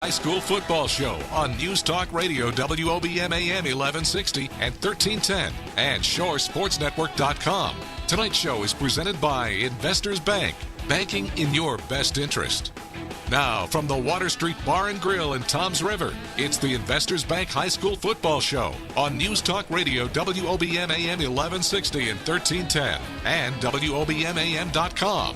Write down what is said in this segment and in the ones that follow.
High School Football Show on News Talk Radio WOBM AM 1160 and 1310 and ShoreSportsNetwork.com. Tonight's show is presented by Investors Bank, banking in your best interest. Now, from the Water Street Bar and Grill in Toms River, it's the Investors Bank High School Football Show on News Talk Radio WOBM AM 1160 and 1310 and WOBMAM.com.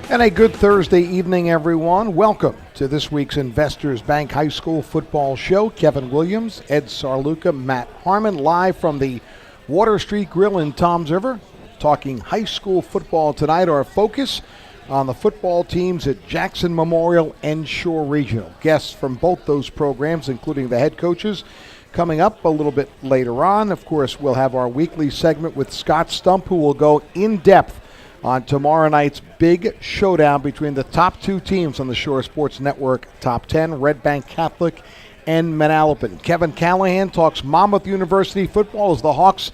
And a good Thursday evening, everyone. Welcome to this week's Investors Bank High School Football Show. Kevin Williams, Ed Sarluca, Matt Harmon, live from the Water Street Grill in Toms River, talking high school football tonight. Our focus on the football teams at Jackson Memorial and Shore Regional. Guests from both those programs, including the head coaches, coming up a little bit later on. Of course, we'll have our weekly segment with Scott Stump, who will go in depth on tomorrow night's big showdown between the top two teams on the Shore Sports Network Top 10, Red Bank Catholic and Manalapan. Kevin Callahan talks Monmouth University football as the Hawks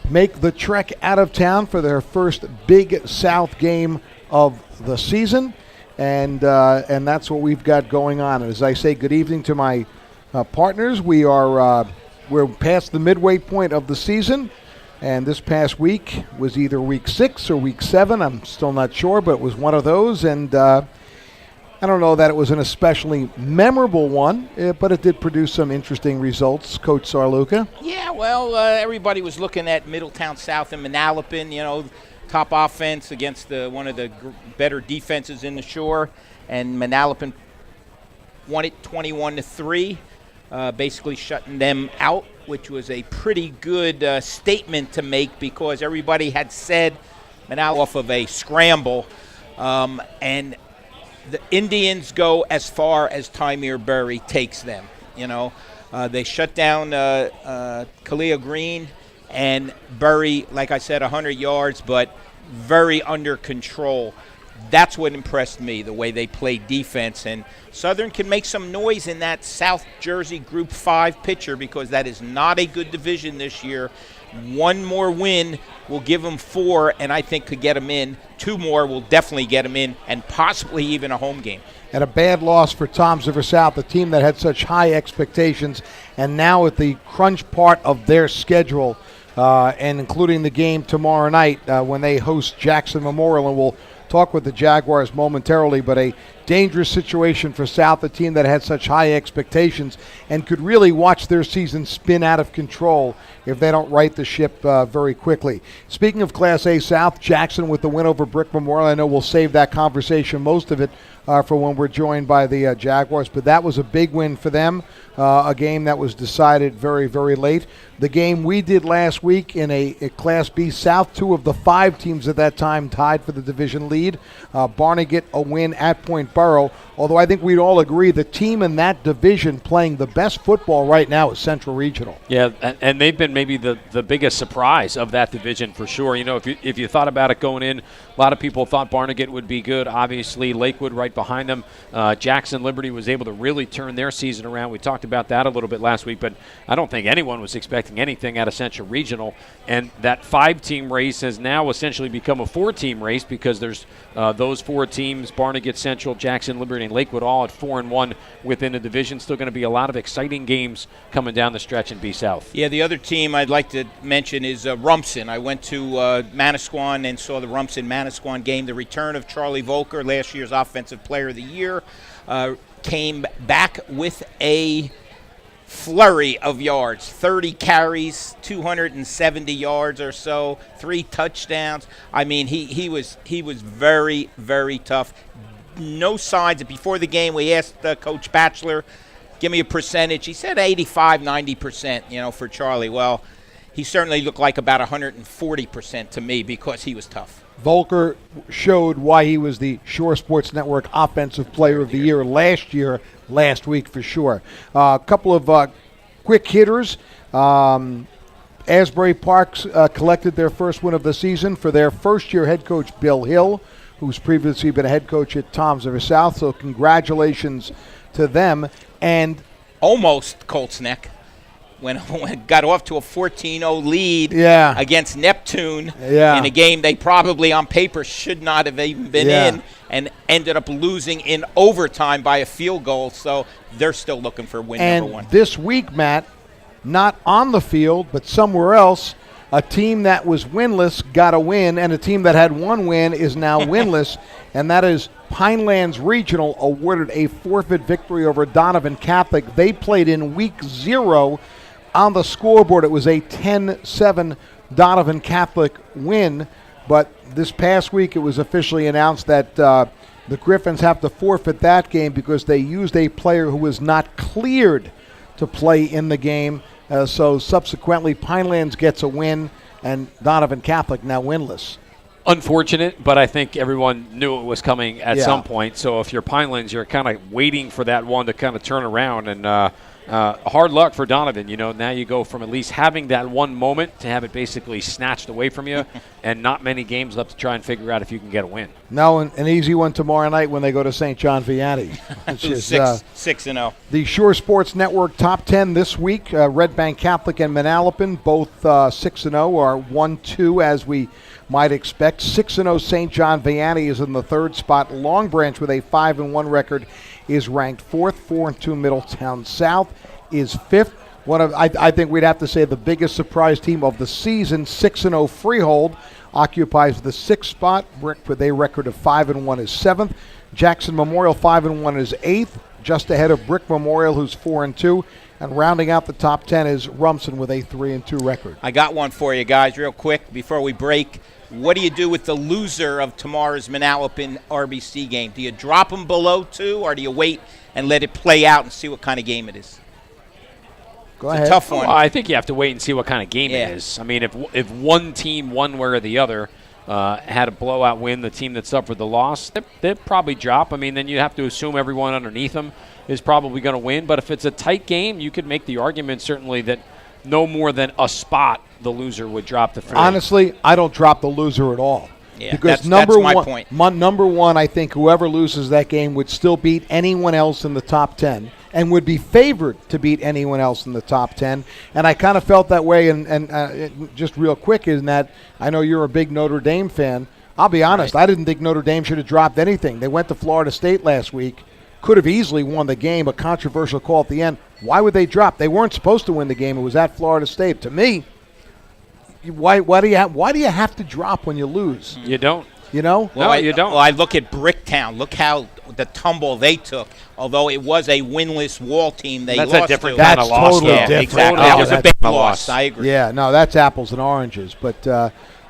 make the trek out of town for their first Big South game of the season. And that's what we've got going on. And as I say, good evening to my partners. We're past the midway point of the season. And this past week was either week 6 or week 7. I'm still not sure, but it was one of those. And I don't know that it was an especially memorable one, but it did produce some interesting results. Coach Sarluca? Yeah, well, everybody was looking at Middletown South and Manalapan, top offense against one of the better defenses in the Shore. And Manalapan won it 21-3, basically shutting them out, which was a pretty good statement to make because everybody had said Manalapan off of a scramble. And the Indians go as far as Tymir Berry takes them. They shut down Kalia Green and Berry, like I said, 100 yards, but very under control. That's what impressed me, the way they played defense. And Southern can make some noise in that South Jersey Group 5 picture because that is not a good division this year. One more win will give them 4, and I think could get them in. 2 more will definitely get them in, and possibly even a home game. And a bad loss for Toms River South, a team that had such high expectations, and now at the crunch part of their schedule, and including the game tomorrow night when they host Jackson Memorial, and we'll talk with the Jaguars momentarily, but a dangerous situation for South, a team that had such high expectations and could really watch their season spin out of control if they don't right the ship very quickly. Speaking of Class A South, Jackson with the win over Brick Memorial. I know we'll save that conversation, most of it, for when we're joined by the Jaguars, but that was a big win for them, a game that was decided very, very late. The game we did last week in a Class B South, 2 of the 5 teams at that time tied for the division lead. Barnegat a win at Point Borough, although I think we'd all agree the team in that division playing the best football right now is Central Regional. Yeah, and they've been maybe the biggest surprise of that division for sure. If you thought about it going in, a lot of people thought Barnegat would be good. Obviously, Lakewood right behind them. Jackson Liberty was able to really turn their season around. We talked about that a little bit last week, but I don't think anyone was expecting anything out of Central Regional. And that 5-team race has now essentially become a 4-team race because there's those 4 teams, Barnegat, Central, Jackson Liberty, and Lakewood, all at 4-1 within the division. Still going to be a lot of exciting games coming down the stretch in B South. Yeah, the other team I'd like to mention is Rumson. I went to Manasquan and saw the Rumson-Manasquan game. The return of Charlie Volker, last year's Offensive Player of the Year, came back with a flurry of yards, 30 carries, 270 yards or so, 3 touchdowns. I mean, he was very, very tough. No signs. Before the game, we asked Coach Batchelor, give me a percentage. He said 85, 90%, for Charlie. Well, he certainly looked like about 140% to me because he was tough. Volker showed why he was the Shore Sports Network Offensive Player of the Year last week for sure. A couple of quick hitters. Asbury Parks collected their first win of the season for their first-year head coach, Bill Hill, who's previously been a head coach at Toms River South. So congratulations to them. And almost Colts Neck. when got off to a 14-0 lead against Neptune in a game they probably on paper should not have even been in, and ended up losing in overtime by a field goal. So they're still looking for win number one. This week, Matt, not on the field but somewhere else, a team that was winless got a win, and a team that had one win is now winless, and that is Pinelands Regional awarded a forfeit victory over Donovan Catholic. They played in week 0. On the scoreboard, it was a 10-7 Donovan Catholic win, but this past week it was officially announced that the Griffins have to forfeit that game because they used a player who was not cleared to play in the game. So subsequently, Pinelands gets a win, and Donovan Catholic now winless. Unfortunate, but I think everyone knew it was coming at some point. So if you're Pinelands, you're kind of waiting for that one to kind of turn around. And hard luck for Donovan. Now you go from at least having that one moment to have it basically snatched away from you, and not many games left to try and figure out if you can get a win. No, an easy one tomorrow night when they go to St. John Vianney. Which is 6-0. The Shore Sports Network top 10 this week. Red Bank Catholic and Manalapan, both 6-0, are 1-2 as we might expect. 6-0 St. John Vianney is in the third spot. Long Branch with a 5-1 record is ranked fourth. 4-2 Middletown South is fifth. I think we'd have to say the biggest surprise team of the season, 6-0 Freehold, occupies the sixth spot. Brick with a record of 5-1 is seventh. Jackson Memorial 5-1 is eighth, just ahead of Brick Memorial, who's 4-2. And rounding out the top 10 is Rumson with a 3-2 record. I got one for you guys real quick before we break. What do you do with the loser of tomorrow's Manalapan RBC game? Do you drop them below 2, or do you wait and let it play out and see what kind of game it is? Go ahead. It's a tough one. Well, I think you have to wait and see what kind of game it is. I mean, if one team, one way or the other, had a blowout win, the team that suffered the loss, they'd probably drop. I mean, then you have to assume everyone underneath them is probably going to win. But if it's a tight game, you could make the argument certainly that no more than a spot the loser would drop the 3. Honestly, I don't drop the loser at all. Yeah, because that's my point. Number one, I think whoever loses that game would still beat anyone else in the top 10 and would be favored to beat anyone else in the top 10. And I kind of felt that way. And just real quick, in that I know you're a big Notre Dame fan. I'll be honest, I didn't think Notre Dame should have dropped anything. They went to Florida State last week. Could have easily won the game, a controversial call at the end. Why would they drop? They weren't supposed to win the game. It was at Florida State. To me, why do you have to drop when you lose? You don't. You know? No, you don't. Well, I look at Bricktown. Look how the tumble they took. Although it was a winless Wall team, they lost a different to. kind of loss. Totally different. Exactly. Oh, That was a big kind of loss. I agree. Yeah, no, that's apples and oranges. But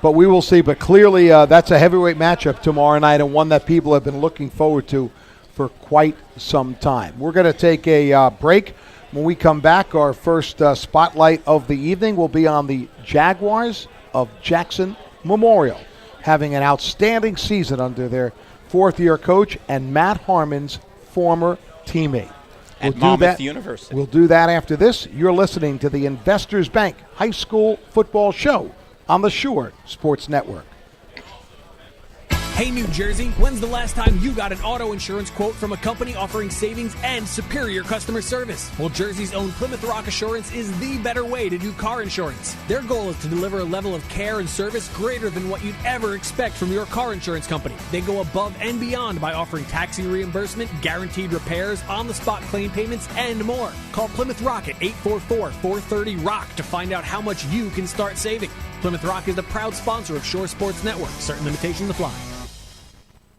we will see. But clearly, that's a heavyweight matchup tomorrow night, and one that people have been looking forward to for quite some time. We're going to take a break. When we come back, our first spotlight of the evening will be on the Jaguars of Jackson Memorial, having an outstanding season under their fourth-year coach and Matt Harmon's former teammate. At Monmouth University. We'll do that after this. You're listening to the Investors Bank High School Football Show on the Shore Sports Network. Hey, New Jersey, when's the last time you got an auto insurance quote from a company offering savings and superior customer service? Well, Jersey's own Plymouth Rock Assurance is the better way to do car insurance. Their goal is to deliver a level of care and service greater than what you'd ever expect from your car insurance company. They go above and beyond by offering taxi reimbursement, guaranteed repairs, on-the-spot claim payments, and more. Call Plymouth Rock at 844-430-ROCK to find out how much you can start saving. Plymouth Rock is the proud sponsor of Shore Sports Network. Certain limitations apply.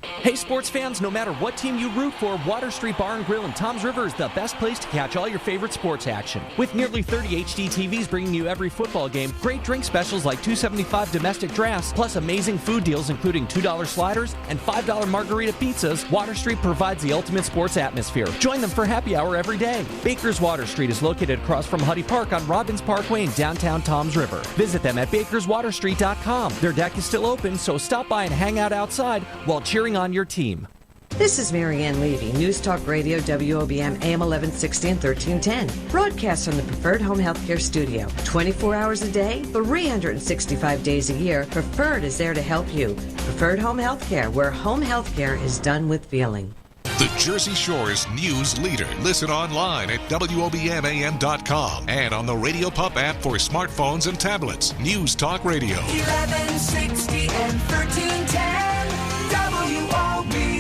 Hey sports fans, no matter what team you root for, Water Street Bar and Grill in Toms River is the best place to catch all your favorite sports action. With nearly 30 HD TVs bringing you every football game, great drink specials like $2.75 domestic drafts, plus amazing food deals including $2 sliders and $5 margarita pizzas, Water Street provides the ultimate sports atmosphere. Join them for happy hour every day. Baker's Water Street is located across from Huddy Park on Robbins Parkway in downtown Toms River. Visit them at bakerswaterstreet.com. Their deck is still open, so stop by and hang out outside while cheering on your team. This is Marianne Levy, News Talk Radio, WOBM, AM 1160 and 1310. Broadcast from the Preferred Home Healthcare Studio. 24 hours a day, 365 days a year, Preferred is there to help you. Preferred Home Healthcare, where home healthcare is done with feeling. the Jersey Shore's news leader. Listen online at WOBMAM.com and on the Radio Pup app for smartphones and tablets. News Talk Radio. 1160 and 1310 WOBM.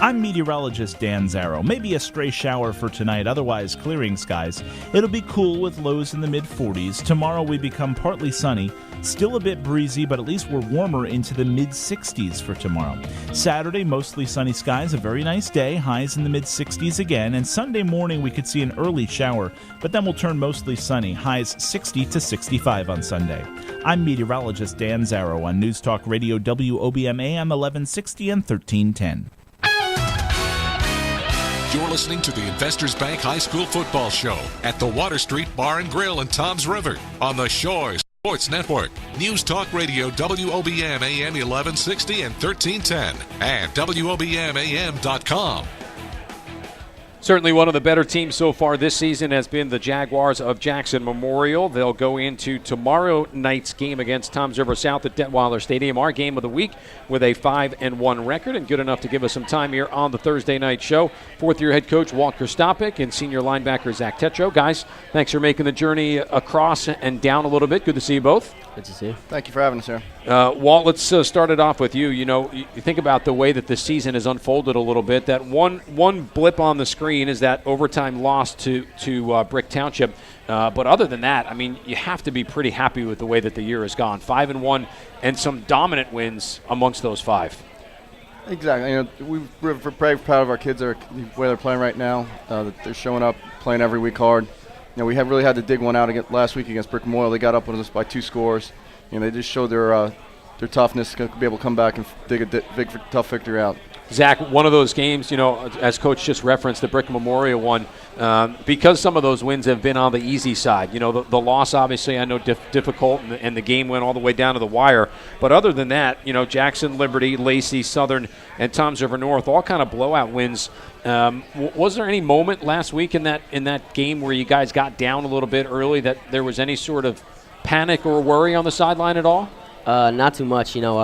I'm meteorologist Dan Zarrow. Maybe a stray shower for tonight, otherwise clearing skies. It'll be cool with lows in the mid-40s. Tomorrow we become partly sunny. Still a bit breezy, but at least we're warmer into the mid-60s for tomorrow. Saturday, mostly sunny skies, a very nice day, highs in the mid-60s again. And Sunday morning we could see an early shower, but then we'll turn mostly sunny, highs 60 to 65 on Sunday. I'm meteorologist Dan Zarrow on News Talk Radio WOBM AM 1160 and 1310. You're listening to the Investors Bank High School Football Show at the Water Street Bar and Grill in Toms River on the Shores Sports Network. News Talk Radio WOBM AM 1160 and 1310 and WOBMAM.com. Certainly one of the better teams so far this season has been the Jaguars of Jackson Memorial. They'll go into tomorrow night's game against Toms River South at Detweiler Stadium, our game of the week, with a 5-1 record, and good enough to give us some time here on the Thursday night show. Fourth-year head coach Walt Krstopik and senior linebacker Zach Tetro. Guys, thanks for making the journey across and down a little bit. Good to see you both. Good to see you. Thank you for having us here. Walt, let's start it off with you. You know, you think about the way that this season has unfolded a little bit. That one blip on the screen is that overtime loss to Brick Township. But other than that, I mean, you have to be pretty happy with the way that the year has gone. 5-1 and some dominant wins amongst those five. Exactly. You know, we're very proud of our kids, where they're playing right now. They're showing up, playing every week hard. You know, we have really had to dig one out last week against Brick Memorial. They got up on us by 2 scores. You know, they just showed their toughness to be able to come back and dig a big, tough victory out. Zach, one of those games, you know, as Coach just referenced, the Brick Memorial one, because some of those wins have been on the easy side. You know, the loss, obviously, I know difficult, and the game went all the way down to the wire. But other than that, you know, Jackson, Liberty, Lacey, Southern, and Toms River North, all kind of blowout wins. Was there any moment last week in that game where you guys got down a little bit early that there was any sort of panic or worry on the sideline at all? Not too much. You know,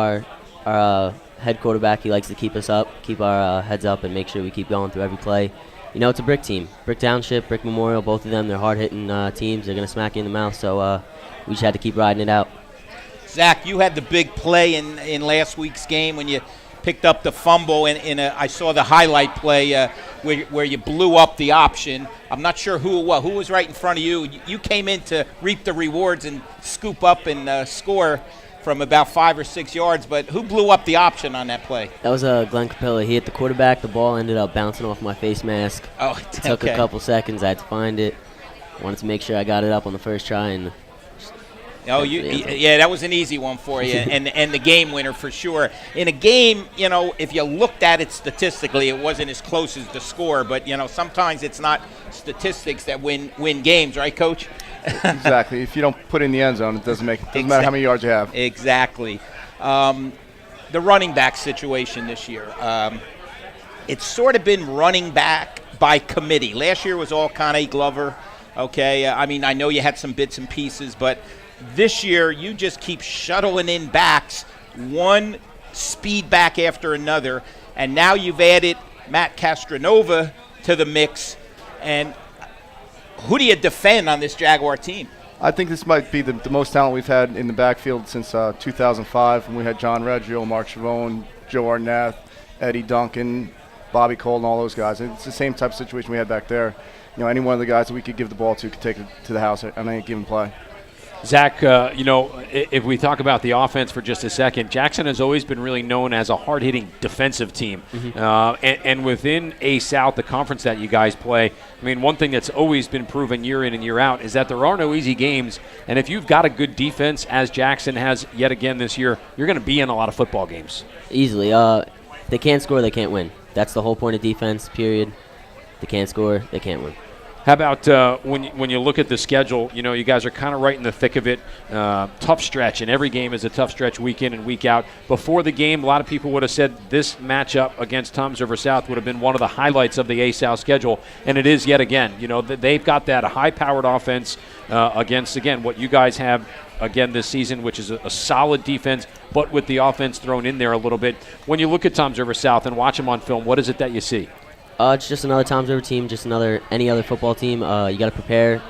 our head quarterback, he likes to keep us up, keep our heads up, and make sure we keep going through every play. You know, it's a Brick team. Brick Township, Brick Memorial, both of them, they're hard-hitting teams. They're going to smack you in the mouth, so we just had to keep riding it out. Zach, you had the big play in last week's game when you picked up the fumble I saw the highlight play where you blew up the option. I'm not sure who it was. Who was right in front of you? You came in to reap the rewards and scoop up and score from about 5 or 6 yards, but who blew up the option on that play? That was Glenn Capella. He hit the quarterback. The ball ended up bouncing off my face mask. Oh, it took a couple seconds. I had to find it. Wanted to make sure I got it up on the first try. And that was an easy one for you, and the game winner for sure. In a game, you know, if you looked at it statistically, it wasn't as close as the score, but, you know, sometimes it's not statistics that win games, right, Coach? Exactly. If you don't put it in the end zone, it doesn't matter how many yards you have. Exactly. The running back situation this year, it's sort of been running back by committee. Last year was all Connie Glover. Okay, I mean, I know you had some bits and pieces, but this year you just keep shuttling in backs, one speed back after another, and now you've added Matt Castronova to the mix. And who do you defend on this Jaguar team? I think this might be the most talent we've had in the backfield since 2005, when we had John Reggio, Mark Chavone, Joe Arnett, Eddie Duncan, Bobby Cole, and all those guys. It's the same type of situation we had back there. You know, any one of the guys that we could give the ball to could take it to the house on any given play. Zach, you know, if we talk about the offense for just a second, Jackson has always been really known as a hard-hitting defensive team. Mm-hmm. And within A-South, the conference that you guys play, I mean, one thing that's always been proven year in and year out is that there are no easy games. And if you've got a good defense, as Jackson has yet again this year, you're going to be in a lot of football games. Easily. They can't score, they can't win. That's the whole point of defense, period. They can't score, they can't win. How about when you look at the schedule, you guys are kind of right in the thick of it. Tough stretch, and every game is a tough stretch week in and week out. Before the game, a lot of people would have said this matchup against Toms River South would have been one of the highlights of the A-South schedule, and it is yet again. They've got that high-powered offense against, again, what you guys have again this season, which is a solid defense, but with the offense thrown in there a little bit. When you look at Toms River South and watch them on film, what is it that you see? It's just another Toms River team, just any other football team. You got to prepare.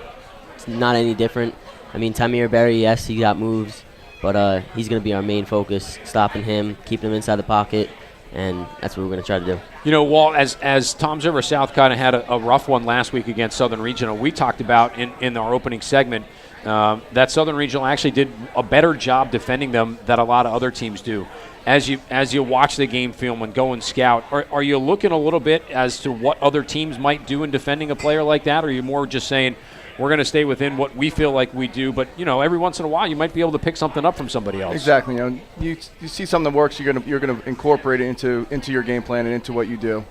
It's not any different. I mean, Tamir Berry, yes, he got moves, but he's going to be our main focus, stopping him, keeping him inside the pocket, and that's what we're going to try to do. Walt, as Toms River South kind of had a rough one last week against Southern Regional, we talked about in our opening segment that Southern Regional actually did a better job defending them than a lot of other teams do. As you watch the game film and go and scout, are you looking a little bit as to what other teams might do in defending a player like that, or are you more just saying we're going to stay within what we feel like we do, but every once in a while you might be able to pick something up from somebody else? Exactly. You see something that works, you're gonna incorporate it into your game plan and into what you do.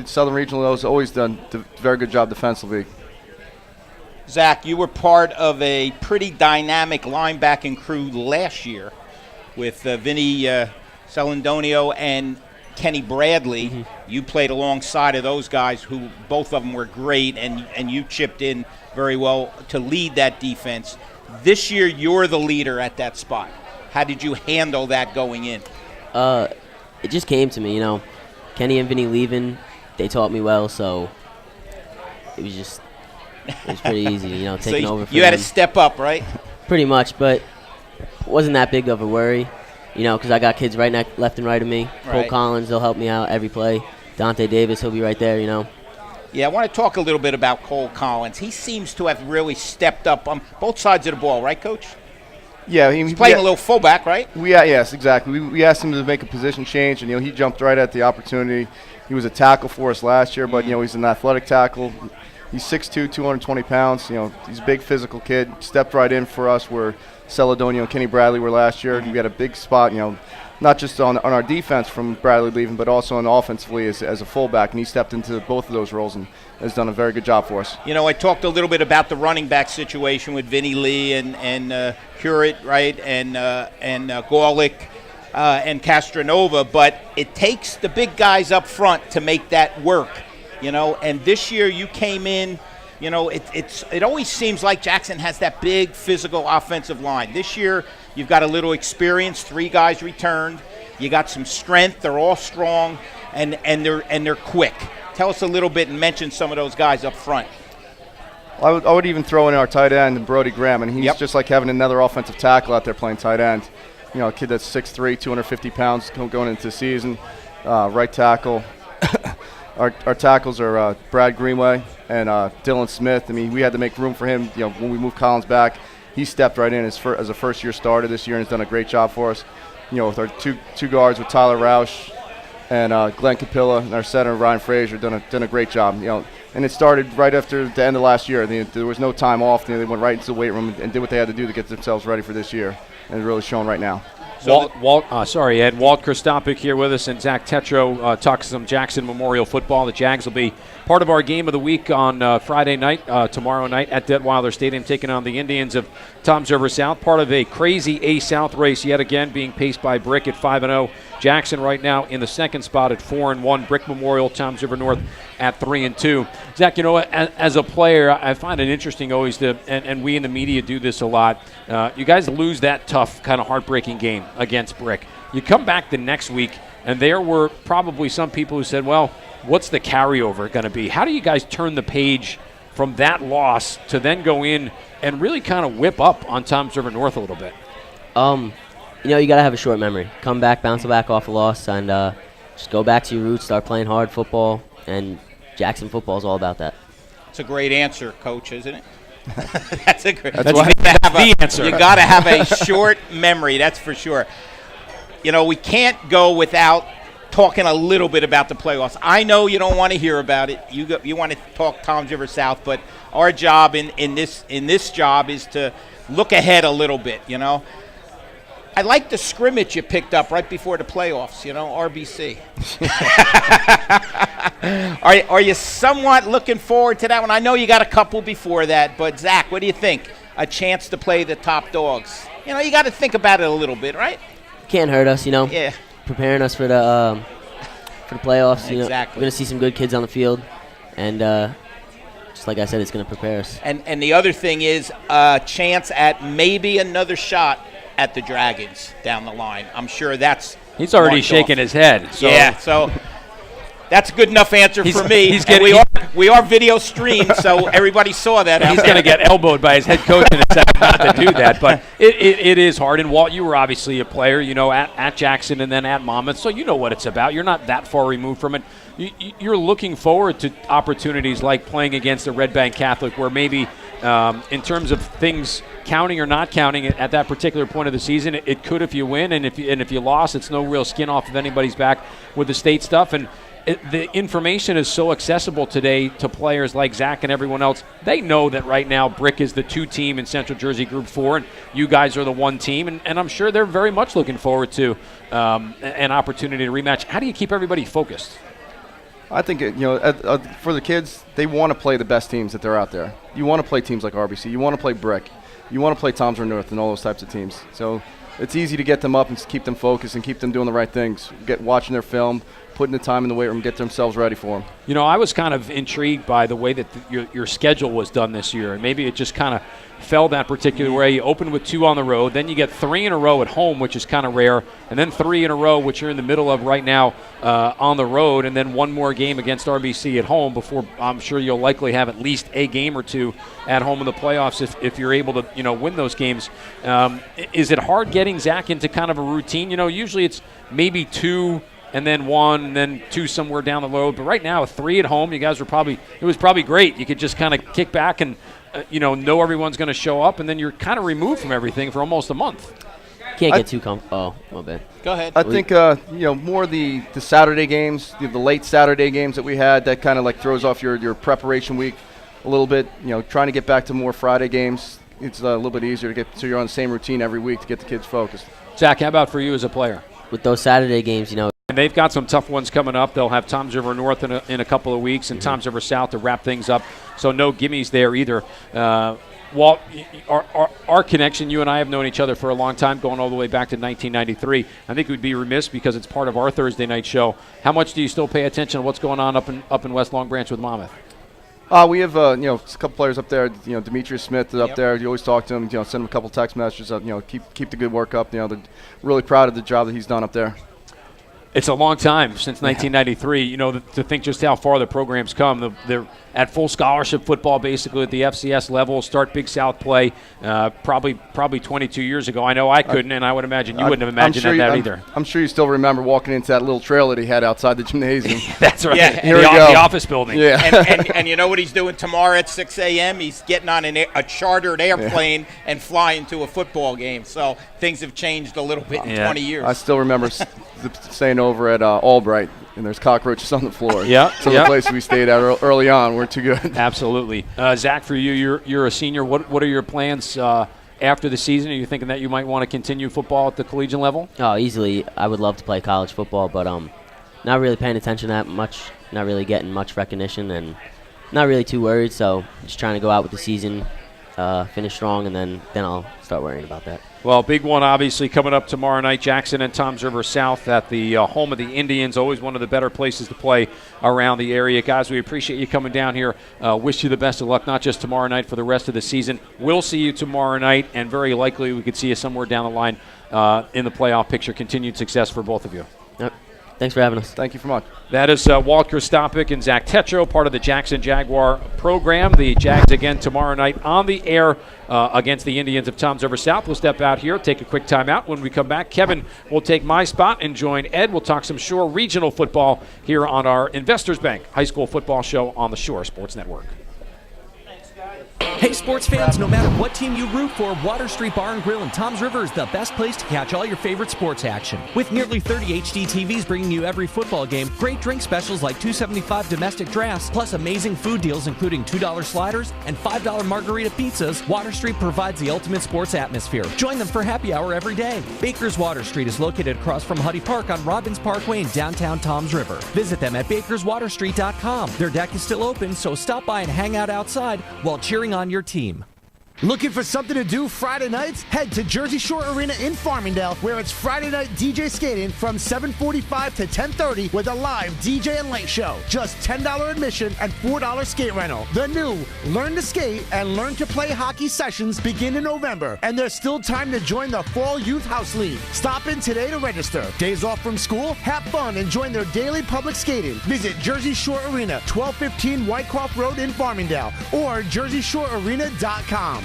Southern Regional has always done a very good job defensively. Zach, you were part of a pretty dynamic linebacking crew last year with Vinny Celandonio and Kenny Bradley. Mm-hmm. You played alongside of those guys who both of them were great, and you chipped in very well to lead that defense. This year you're the leader at that spot. How did you handle that going in? It just came to me, Kenny and Vinny leaving, they taught me well, so it was pretty easy, taking so over for you had them. to step up, right? Pretty much, but wasn't that big of a worry, because I got kids left and right of me. Right. Cole Collins, they'll help me out every play. Dante Davis, he'll be right there, Yeah, I want to talk a little bit about Cole Collins. He seems to have really stepped up on both sides of the ball, right, Coach? Yeah, he's playing a little fullback, right? Yes, exactly. We asked him to make a position change, and he jumped right at the opportunity. He was a tackle for us last year, but he's an athletic tackle. He's 6'2", 220 pounds. He's a big physical kid. Stepped right in for us where Celandonio and Kenny Bradley were last year. We had a big spot, not just on our defense from Bradley leaving, but also on offensively as a fullback. And he stepped into both of those roles and has done a very good job for us. I talked a little bit about the running back situation with Vinny Lee and Hewitt, right, and Gorlick and Castronova, but it takes the big guys up front to make that work. And this year you came in, it always seems like Jackson has that big physical offensive line. This year you've got a little experience, 3 guys returned. You got some strength, they're all strong, and they're quick. Tell us a little bit and mention some of those guys up front. I would even throw in our tight end, Brody Graham, and he's just like having another offensive tackle out there playing tight end. A kid that's 6'3", 250 pounds going into the season, right tackle. Our tackles are Brad Greenway and Dylan Smith. I mean, we had to make room for him. When we moved Collins back, he stepped right in as a first-year starter this year and has done a great job for us. With our two guards with Tyler Roush and Glenn Capilla, and our center Ryan Frazier done a great job. And it started right after the end of last year. There was no time off. They went right into the weight room and did what they had to do to get themselves ready for this year, and it's really showing right now. Walt Kristopic here with us, and Zach Tetro talks some Jackson Memorial football. The Jags will be part of our game of the week on Friday night, tomorrow night at Detweiler Stadium, taking on the Indians of Toms River South. Part of a crazy A-South race yet again, being paced by Brick at 5-0. Jackson right now in the second spot at 4-1. Brick Memorial, Toms River North at 3-2. Zach, as a player, I find it interesting always and we in the media do this a lot. You guys lose that tough, kind of heartbreaking game against Brick. You come back the next week, and there were probably some people who said, well, what's the carryover going to be? How do you guys turn the page from that loss to then go in and really kind of whip up on Toms River North a little bit? You got to have a short memory. Come back, bounce back off a loss, and just go back to your roots, start playing hard football, and Jackson football is all about that. It's a great answer, Coach, isn't it? That's the answer. You got to have a short memory, that's for sure. We can't go without talking a little bit about the playoffs. I know you don't want to hear about it. You want to talk Toms River South, but our job in this job is to look ahead a little bit. I like the scrimmage you picked up right before the playoffs. RBC. Are you somewhat looking forward to that one? I know you got a couple before that, but Zach, what do you think? A chance to play the top dogs. You know, you got to think about it a little bit, right? Can't hurt us, you know. Yeah. Preparing us for the playoffs. You know, Exactly. we're gonna see some good kids on the field, and just like I said, it's gonna prepare us. And the other thing is a chance at maybe another shot at the Dragons down the line. I'm sure that's He's already marked shaking off. his head. So Yeah, so that's a good enough answer He's- for me. he's And getting- we are video streamed, so everybody saw that. out He's there. going to get elbowed by his head coach in a second not to do that. But it is hard. And Walt, you were obviously a player, you know, at Jackson and then at Monmouth, so you know what it's about. You're not that far removed from it. You're looking forward to opportunities like playing against a Red Bank Catholic, where maybe in terms of things counting or not counting at that particular point of the season, it could if you win, and if you lost, it's no real skin off of anybody's back with the state stuff. And the information is so accessible today to players like Zach and everyone else. They know that right now Brick is the 2 team in Central Jersey Group 4, and you guys are the 1 team, and I'm sure they're very much looking forward to an opportunity to rematch. How do you keep everybody focused? I think, for the kids, they want to play the best teams that they're out there. You want to play teams like RBC. You want to play Brick. You want to play Tom's River North and all those types of teams. So it's easy to get them up and keep them focused and keep them doing the right things, watching their film, putting the time in the weight room, get themselves ready for them. You know, I was kind of intrigued by the way that your schedule was done this year, and maybe it just kind of fell that particular way. You open with 2 on the road, then you get 3 in a row at home, which is kind of rare, and then 3 in a row, which you're in the middle of right now on the road, and then 1 more game against RBC at home before I'm sure you'll likely have at least a game or 2 at home in the playoffs if you're able to, you know, win those games. Is it hard getting Zach into kind of a routine? You know, usually it's maybe 2 and then 1, and then 2 somewhere down the road. But right now, 3 at home, you guys it was probably great. You could just kind of kick back and, know everyone's going to show up, and then you're kind of removed from everything for almost a month. Can't get too oh, my bad. Go ahead. I think, more the Saturday games, the late Saturday games that we had, that kind of like throws off your preparation week a little bit. You know, trying to get back to more Friday games, it's a little bit easier to get, so you're on the same routine every week to get the kids focused. Zach, how about for you as a player? With those Saturday games, you know. And they've got some tough ones coming up. They'll have Tom's River North in a couple of weeks and Tom's River South to wrap things up. So no gimmies there either. Walt, our connection, you and I have known each other for a long time, going all the way back to 1993. I think we'd be remiss because it's part of our Thursday night show. How much do you still pay attention to what's going on up in West Long Branch with Monmouth? We have a couple players up there. Demetrius Smith is up there. You always talk to him. Send him a couple text messages. Keep the good work up. They're really proud of the job that he's done up there. It's a long time since 1993. To think just how far the program's come. They're at full scholarship football, basically at the FCS level. Start Big South play probably 22 years ago. I know I couldn't, and I would imagine you wouldn't have imagined that either. I'm sure you still remember walking into that little trailer that he had outside the gymnasium. That's right. Yeah, the office building. Yeah. And you know what he's doing tomorrow at 6 a.m.? He's getting on a chartered airplane and flying to a football game. So things have changed a little bit in 20 years. I still remember staying over at Albright, and there's cockroaches on the floor. Yeah. Some of the places we stayed at early on weren't too good. Absolutely. Zach, for you, you're a senior. What are your plans after the season? Are you thinking that you might want to continue football at the collegiate level? Oh, easily. I would love to play college football, but not really paying attention that much, not really getting much recognition, and not really too worried. So just trying to go out with the season, finish strong, and then I'll start worrying about that. Well, big one obviously coming up tomorrow night. Jackson and Tom's River South at the home of the Indians. Always one of the better places to play around the area. Guys, we appreciate you coming down here. Wish you the best of luck, not just tomorrow night, for the rest of the season. We'll see you tomorrow night, and very likely we could see you somewhere down the line in the playoff picture. Continued success for both of you. Yep. Thanks for having us. Thank you for much. That is Walt Kristopic and Zach Tetro, part of the Jackson Jaguar program. The Jags again tomorrow night on the air against the Indians of Tom's River South. We'll step out here, take a quick timeout. When we come back, Kevin will take my spot and join Ed. We'll talk some Shore Regional football here on our Investors Bank High School Football Show on the Shore Sports Network. Thanks, guys. Hey sports fans, no matter what team you root for, Water Street Bar and Grill in Toms River is the best place to catch all your favorite sports action. With nearly 30 HD TVs bringing you every football game, great drink specials like $2.75 domestic drafts, plus amazing food deals including $2 sliders and $5 margarita pizzas, Water Street provides the ultimate sports atmosphere. Join them for happy hour every day. Baker's Water Street is located across from Huddy Park on Robbins Parkway in downtown Toms River. Visit them at bakerswaterstreet.com. Their deck is still open, so stop by and hang out outside while cheering on your team. Looking for something to do Friday nights? Head to Jersey Shore Arena in Farmingdale, where it's Friday night DJ skating from 7:45 to 10:30 with a live DJ and late show. Just $10 admission and $4 skate rental. The new Learn to Skate and Learn to Play hockey sessions begin in November, and there's still time to join the Fall Youth House League. Stop in today to register. Days off from school? Have fun and join their daily public skating. Visit Jersey Shore Arena, 1215 Whitecroft Road in Farmingdale, or jerseyshorearena.com.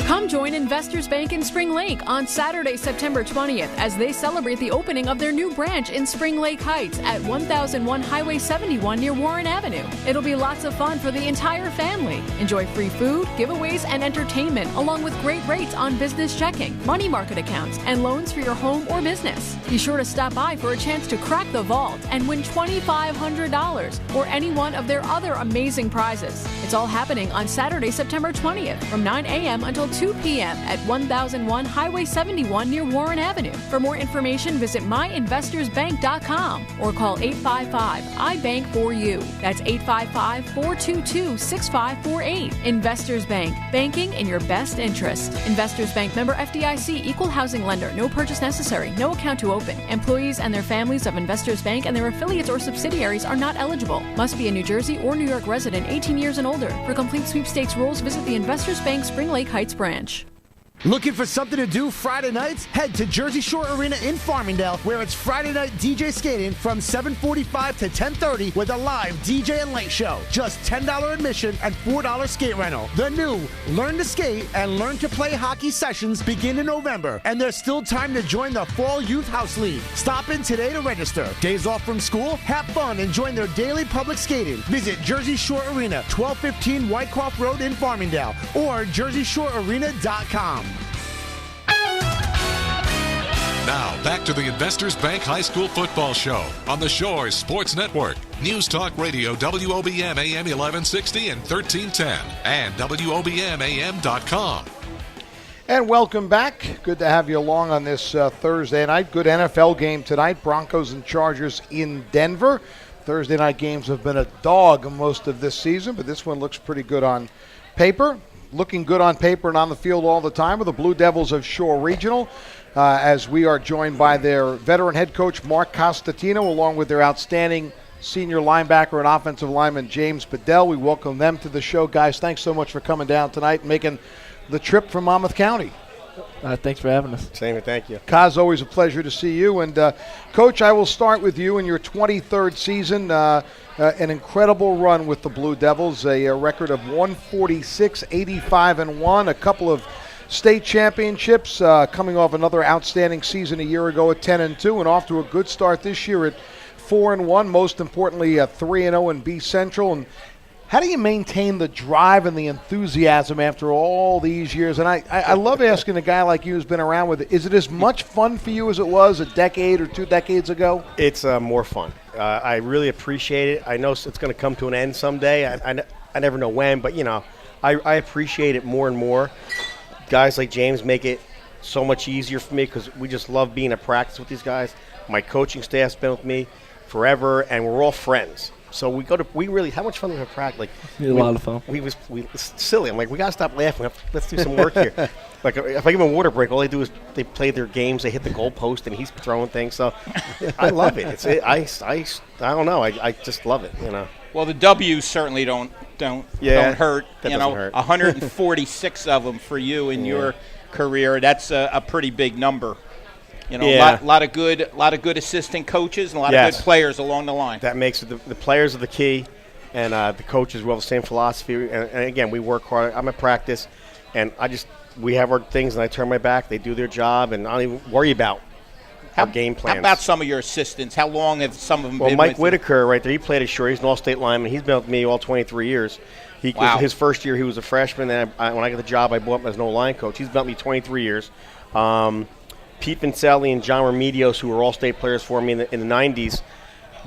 Come join Investors Bank in Spring Lake on Saturday, September 20th as they celebrate the opening of their new branch in Spring Lake Heights at 1001 Highway 71 near Warren Avenue. It'll be lots of fun for the entire family. Enjoy free food, giveaways, and entertainment along with great rates on business checking, money market accounts, and loans for your home or business. Be sure to stop by for a chance to crack the vault and win $2,500 or any one of their other amazing prizes. It's all happening on Saturday, September 20th from 9 a.m. until 2 p.m. at 1001 Highway 71 near Warren Avenue. For more information, visit myinvestorsbank.com or call 855-I-BANK-4U. That's 855-422-6548. Investors Bank. Banking in your best interest. Investors Bank member FDIC, equal housing lender. No purchase necessary. No account to open. Employees and their families of Investors Bank and their affiliates or subsidiaries are not eligible. Must be a New Jersey or New York resident 18 years and older. For complete sweepstakes rules, visit the Investors Bank Spring Lake Heights branch. Looking for something to do Friday nights? Head to Jersey Shore Arena in Farmingdale, where it's Friday night DJ skating from 7:45 to 10:30 with a live DJ and late show. Just $10 admission and $4 skate rental. The new Learn to Skate and Learn to Play hockey sessions begin in November, and there's still time to join the Fall Youth House League. Stop in today to register. Days off from school? Have fun and join their daily public skating. Visit Jersey Shore Arena, 1215 Whitecroft Road in Farmingdale, or jerseyshorearena.com. Now, back to the Investors Bank High School Football Show on the Shores Sports Network. News Talk Radio, WOBM AM 1160 and 1310, and WOBMAM.com. And welcome back. Good to have you along on this Thursday night. Good NFL game tonight. Broncos and Chargers in Denver. Thursday night games have been a dog most of this season, but this one looks pretty good on paper. Looking good on paper and on the field all the time are the Blue Devils of Shore Regional. As we are joined by their veteran head coach, Mark Costatino, along with their outstanding senior linebacker and offensive lineman, James Bedell. We welcome them to the show. Guys, thanks so much for coming down tonight and making the trip from Monmouth County. Thanks for having us. Same, thank you. Kaz, always a pleasure to see you. And, Coach, I will start with you in your 23rd season. An incredible run with the Blue Devils, a record of 146, 85-1, a couple of state championships, coming off another outstanding season a year ago at 10-2, and off to a good start this year at 4-1. Most importantly, 3-0 in B Central. And how do you maintain the drive and the enthusiasm after all these years? And I love asking a guy like you who's been around with it. Is it as much fun for you as it was a decade or 2 decades ago? It's more fun. I really appreciate it. I know it's going to come to an end someday. I never know when, but, you know, I appreciate it more and more. Guys like James make it so much easier for me because we just love being at practice with these guys. My coaching staff's been with me forever, and we're all friends. So we really, how much fun we have practice? Like, a lot of fun. It's silly. I'm like, we got to stop laughing. Let's do some work here. Like, if I give them a water break, all they do is they play their games. They hit the goalpost, and he's throwing things. So I love it. I don't know. I just love it, you know. Well, the W's certainly don't hurt. That you doesn't hurt. 146 of them for you in your career. That's a pretty big number. You know, Yeah. a lot of good assistant coaches and a lot of good players along the line. That makes it the players are the key, and the coaches will have the same philosophy. And again, we work hard. I'm at practice, and we have our things, and I turn my back. They do their job, and I don't even worry about our game plans. How about some of your assistants? How long have some of them Well, been Mike with you? Whitaker, right there, he played at Shore. He's an all-state lineman. He's been with me all 23 years. Wow. His first year, he was a freshman. Then when I got the job, I brought him as an O-line coach. He's been with me 23 years. Pete Vincelli and John Remedios, who were all-state players for me in the 90s,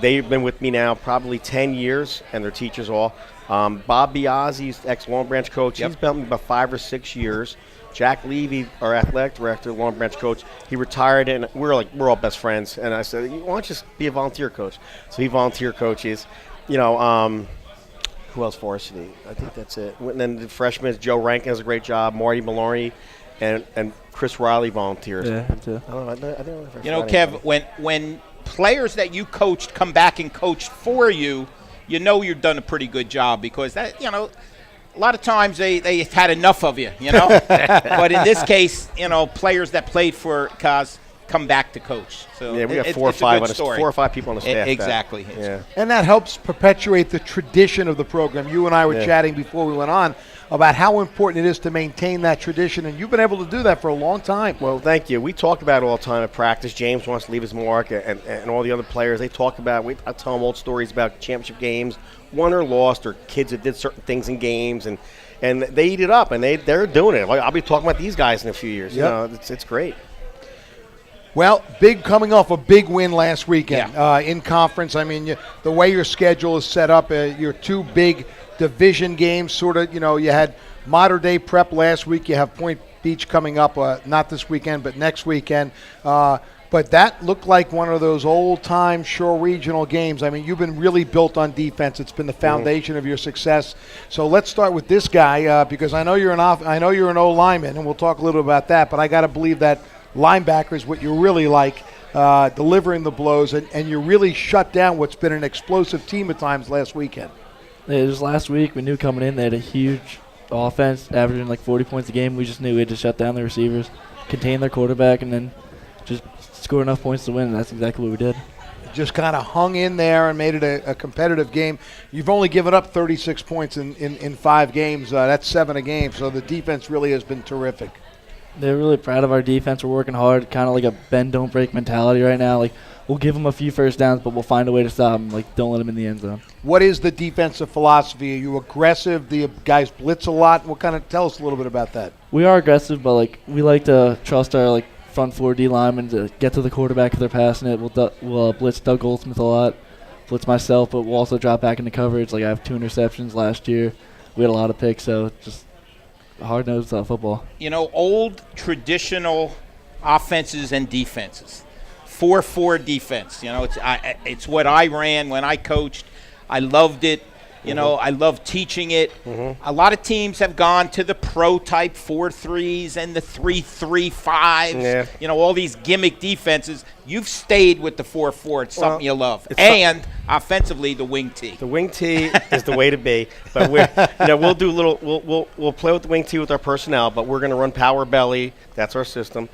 they've been with me now probably 10 years, and they're teachers all. Bob Biazzi, ex-Long Branch coach, he's been with me about 5 or 6 years. Jack Levy, our athletic director, Long Branch coach, he retired, and we're all best friends. And I said, why don't you just be a volunteer coach? So he volunteer coaches. Who else varsity? I think that's it. And then the freshmen, Joe Rankin does a great job. Marty Maloney and Chris Riley volunteers. Yeah, too. Kev, when players that you coached come back and coached for you, you know you've done a pretty good job because that a lot of times they had enough of you, But in this case, players that played for Kaz come back to coach. So yeah, we got it's 4 or 5 people on the staff. Exactly. Yeah. And that helps perpetuate the tradition of the program. You and I were chatting before we went on about how important it is to maintain that tradition, and you've been able to do that for a long time. Well, thank you. We talk about it all the time at practice. James wants to leave his mark, and all the other players, they talk about it. I tell them old stories about championship games, won or lost, or kids that did certain things in games, and they eat it up, and they're doing it. I'll be talking about these guys in a few years. Yep. It's great. Well, coming off a big win last weekend in conference. I mean, the way your schedule is set up, your 2 big division games, sort of, you had Mater Dei Prep last week. You have Point Beach coming up, not this weekend, but next weekend. But that looked like one of those old-time Shore Regional games. I mean, you've been really built on defense. It's been the foundation of your success. So let's start with this guy because I know you're an O lineman, and we'll talk a little about that. But I got to believe that linebacker is what you really like, delivering the blows, and you really shut down what's been an explosive team at times last weekend. It was last week. We knew coming in they had a huge offense, averaging like 40 points a game. We just knew we had to shut down the receivers, contain their quarterback, and then just score enough points to win, and that's exactly what we did. Just kind of hung in there and made it a competitive game. You've only given up 36 points in 5 games. That's 7 a game, so the defense really has been terrific. They're really proud of our defense. We're working hard, kind of like a bend, don't break mentality right now. Like, we'll give them a few first downs, but we'll find a way to stop them. Like, don't let them in the end zone. What is the defensive philosophy? Are you aggressive? Do you guys blitz a lot? Tell us a little bit about that. We are aggressive, but we like to trust our front 4 D linemen to get to the quarterback if they're passing it. We'll blitz Doug Goldsmith a lot, blitz myself, but we'll also drop back into coverage. I have 2 interceptions last year. We had a lot of picks, so just hard-nosed football. Old traditional offenses and defenses. 4-4 defense. It's what I ran when I coached. I loved it. I love teaching it. A lot of teams have gone to the pro-type 4-3s and the 3-3-5s. Yeah. All these gimmick defenses. You've stayed with the 4-4. It's something you love. And offensively, the wing tee. The wing tee is the way to be. But we'll do we'll play with the wing tee with our personnel, but we're going to run power belly. That's our system.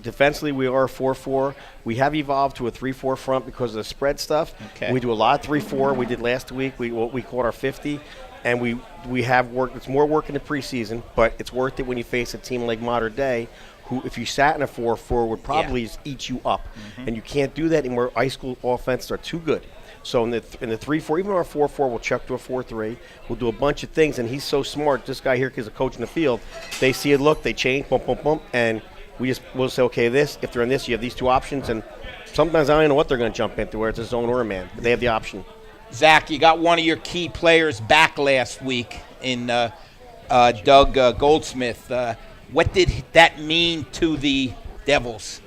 Defensively, we are 4-4. We have evolved to a 3-4 front because of the spread stuff. Okay. We do a lot of 3-4. We did last week. We caught our 50, and we have worked. It's more work in the preseason, but it's worth it when you face a team like Mater Dei, who, if you sat in a 4-4, would probably just eat you up. And you can't do that anymore. High school offenses are too good. So in the 3-4, even our 4-4, we'll check to a 4-3. We'll do a bunch of things, and he's so smart. This guy here is a coach in the field. They see it, look, they change, bump, bump, bump, and we'll say, okay, if they're in this, you have these 2 options, and sometimes I don't know what they're going to jump into, where it's a zone or a man. But they have the option. Zach, you got one of your key players back last week in Doug Goldsmith. What did that mean to the Devils?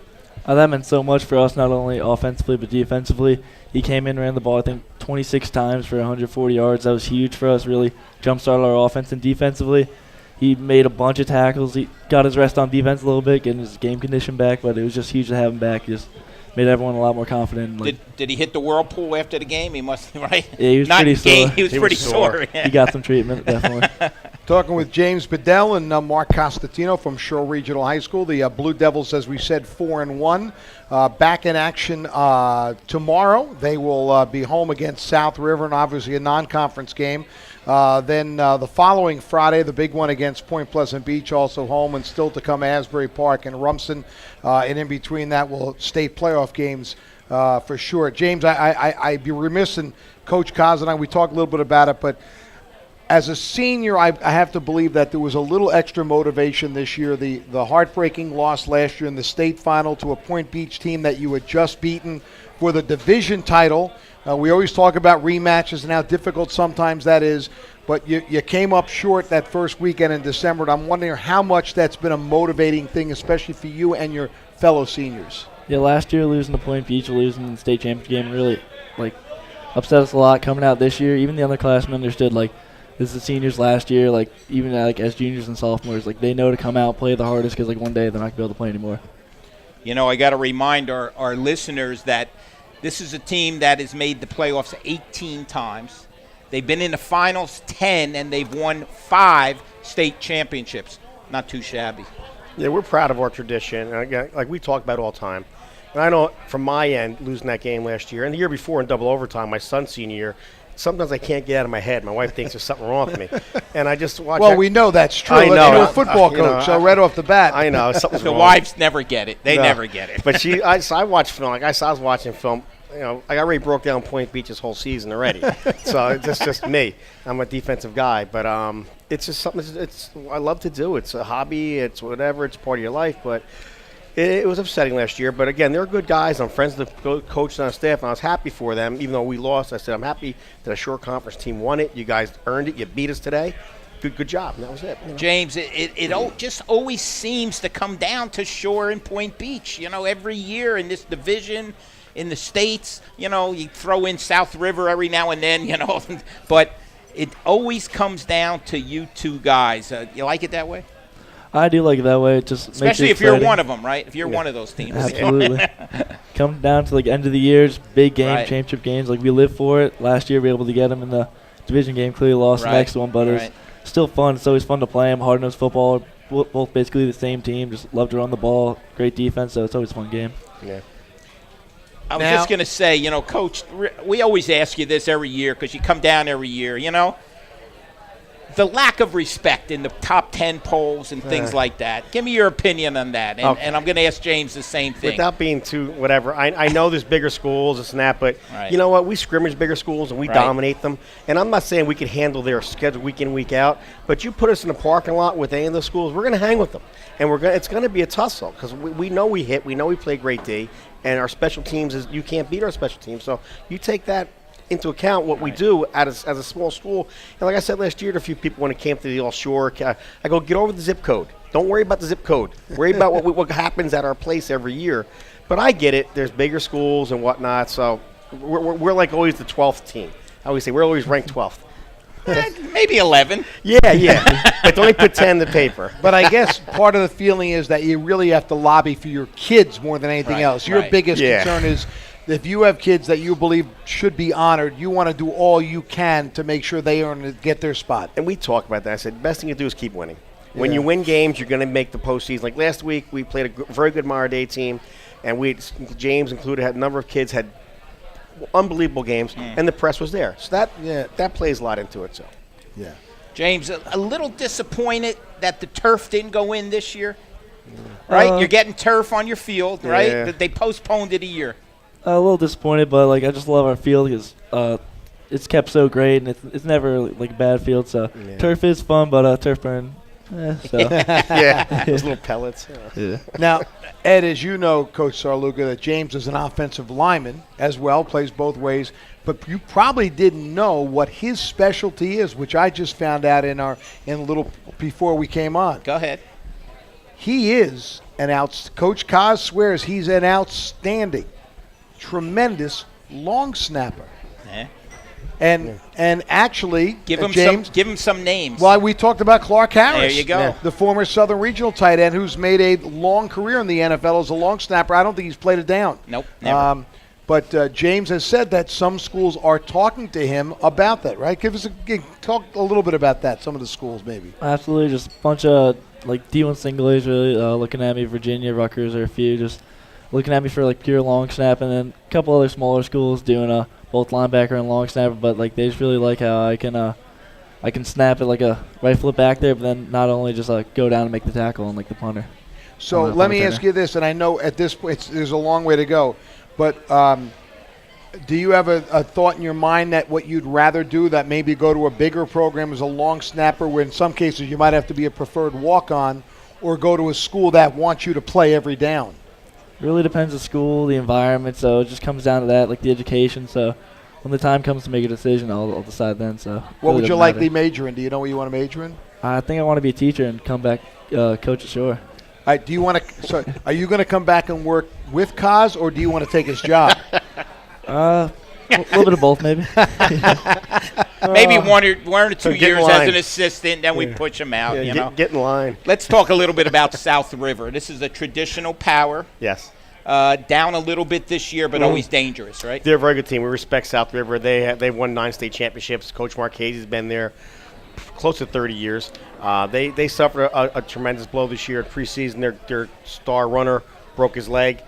That meant so much for us, not only offensively but defensively. He came in, ran the ball, I think, 26 times for 140 yards. That was huge for us, really jump-started our offense. And defensively, he made a bunch of tackles. He got his rest on defense a little bit, getting his game condition back, but it was just huge to have him back. Just made everyone a lot more confident. Did he hit the whirlpool after the game? He must, right? Yeah, he was Not pretty sore. He was pretty sore. He got some treatment, definitely. Talking with James Bedell and Mark Costantino from Shore Regional High School. The Blue Devils, as we said, 4-1. Back in action tomorrow. They will be home against South River, and obviously a non-conference game. Then the following Friday, the big one against Point Pleasant Beach, also home, and still to come Asbury Park and Rumson. And in between that, will state playoff games for sure. James, I'd be remiss, and Coach Kaz and I, we talked a little bit about it, but as a senior, I have to believe that there was a little extra motivation this year. The heartbreaking loss last year in the state final to a Point Beach team that you had just beaten for the division title. We always talk about rematches and how difficult sometimes that is, but you came up short that first weekend in December, and I'm wondering how much that's been a motivating thing, especially for you and your fellow seniors. Yeah, last year losing to Point Beach, losing in the state championship game really upset us a lot. Coming out this year, even the underclassmen understood this is the seniors last year, even as juniors and sophomores, they know to come out, play the hardest because one day they're not going to be able to play anymore. You know, I got to remind our listeners that this is a team that has made the playoffs 18 times. They've been in the finals 10, and they've won 5 state championships. Not too shabby. Yeah, we're proud of our tradition, like we talk about all the time. And I know from my end, losing that game last year, and the year before in double overtime, my son's senior year, sometimes I can't get out of my head. My wife thinks there's something wrong with me. And I just watch Well, we know that's true. I know. You're a football coach, so right off the bat. I know. Something's wrong. The wives never get it. They never get it. But I watch film. I was watching film. I already broke down Point Beach's whole season already. So it's just me. I'm a defensive guy. But it's just something I love to do. It's a hobby. It's whatever. It's part of your life. But it was upsetting last year, but again, they're good guys. I'm friends with the coach and our staff, and I was happy for them. Even though we lost, I said, I'm happy that a Shore Conference team won it. You guys earned it. You beat us today. Good job. And that was it. James, it just always seems to come down to Shore and Point Beach. Every year in this division, in the States, you throw in South River every now and then, but it always comes down to you two guys. You like it that way? I do like it that way. It just especially makes it if you're exciting. one of them, right? If you're one of those teams. Absolutely. Come down to end of the years, big game, championship games. We live for it. Last year we were able to get them in the division game. Clearly lost the next one, but it's still fun. It's always fun to play them. Hard-nosed football. Both basically the same team. Just love to run the ball. Great defense, so it's always a fun game. Yeah. I was just going to say, Coach, we always ask you this every year because you come down every year, the lack of respect in the top 10 polls and things like that. Give me your opinion on that. And I'm going to ask James the same thing. Without being too whatever, I know there's bigger schools, this and that, but you know what? We scrimmage bigger schools and we dominate them. And I'm not saying we can handle their schedule week in, week out, but you put us in a parking lot with any of those schools, we're going to hang with them. And it's going to be a tussle because we know we hit, we know we play great D, and our special teams you can't beat our special teams. So you take that into account what we do as a small school. And like I said last year to a few people when it came to the All-Shore, I go, get over the zip code. Don't worry about the zip code. Worry about what happens at our place every year. But I get it. There's bigger schools and whatnot, so we're like always the 12th team. I always say we're always ranked 12th. Maybe 11. Yeah. But don't put 10 in the paper. But I guess part of the feeling is that you really have to lobby for your kids more than anything else. Your biggest concern is if you have kids that you believe should be honored, you want to do all you can to make sure they get their spot. And we talk about that. I said the best thing to do is keep winning. When you win games, you're going to make the postseason. Like last week, we played a very good Mara Day team, and James included, had a number of kids had unbelievable games, and the press was there. So that plays a lot into it. So, James, a little disappointed that the turf didn't go in this year, right? You're getting turf on your field, right? Yeah. They postponed it a year. A little disappointed, but I just love our field because it's kept so great, and it's never a bad field. So turf is fun, but turf burn. So. Those little pellets. Yeah. Now, Ed, as you know, Coach Sarluka, that James is an offensive lineman as well, plays both ways. But you probably didn't know what his specialty is, which I just found out in a little before we came on. Go ahead. He is Coach Kaz swears he's an outstanding, tremendous long snapper. And actually, give him some names. Well, we talked about Clark Harris. There you go. The former Southern Regional tight end who's made a long career in the NFL as a long snapper. I don't think he's played it down. Nope, never. But James has said that some schools are talking to him about that, right? Talk a little bit about that, some of the schools maybe. Absolutely, just a bunch of like D1 single A's really looking at me. Virginia, Rutgers are a few just looking at me for like pure long snap, and then a couple other smaller schools doing both linebacker and long snapper. But like they just really like how I can snap it like a right foot back there, but then not only just go down and make the tackle and like the punter. So let me ask you this, and I know at this point there's a long way to go, but do you have a thought in your mind that what you'd rather do, that maybe go to a bigger program as a long snapper where in some cases you might have to be a preferred walk-on, or go to a school that wants you to play every down? It really depends on the school, the environment, so it just comes down to that, like the education. So when the time comes to make a decision, I'll decide then. So what would you likely major in? Do you know what you want to major in? I think I want to be a teacher and come back coach at Shore. All right, do you want to? So, are you going to come back and work with Kaz, or do you want to take his job? A little bit of both, maybe. Maybe one or 2 years as an assistant, then we push him out. Get in line. Let's talk a little bit about South River. This is a traditional power. Yes. Down a little bit this year, but always dangerous, right? They're a very good team. We respect South River. They've won 9 state championships. Coach Marchese has been there close to 30 years. They suffered a tremendous blow this year at preseason. Their star runner broke his leg.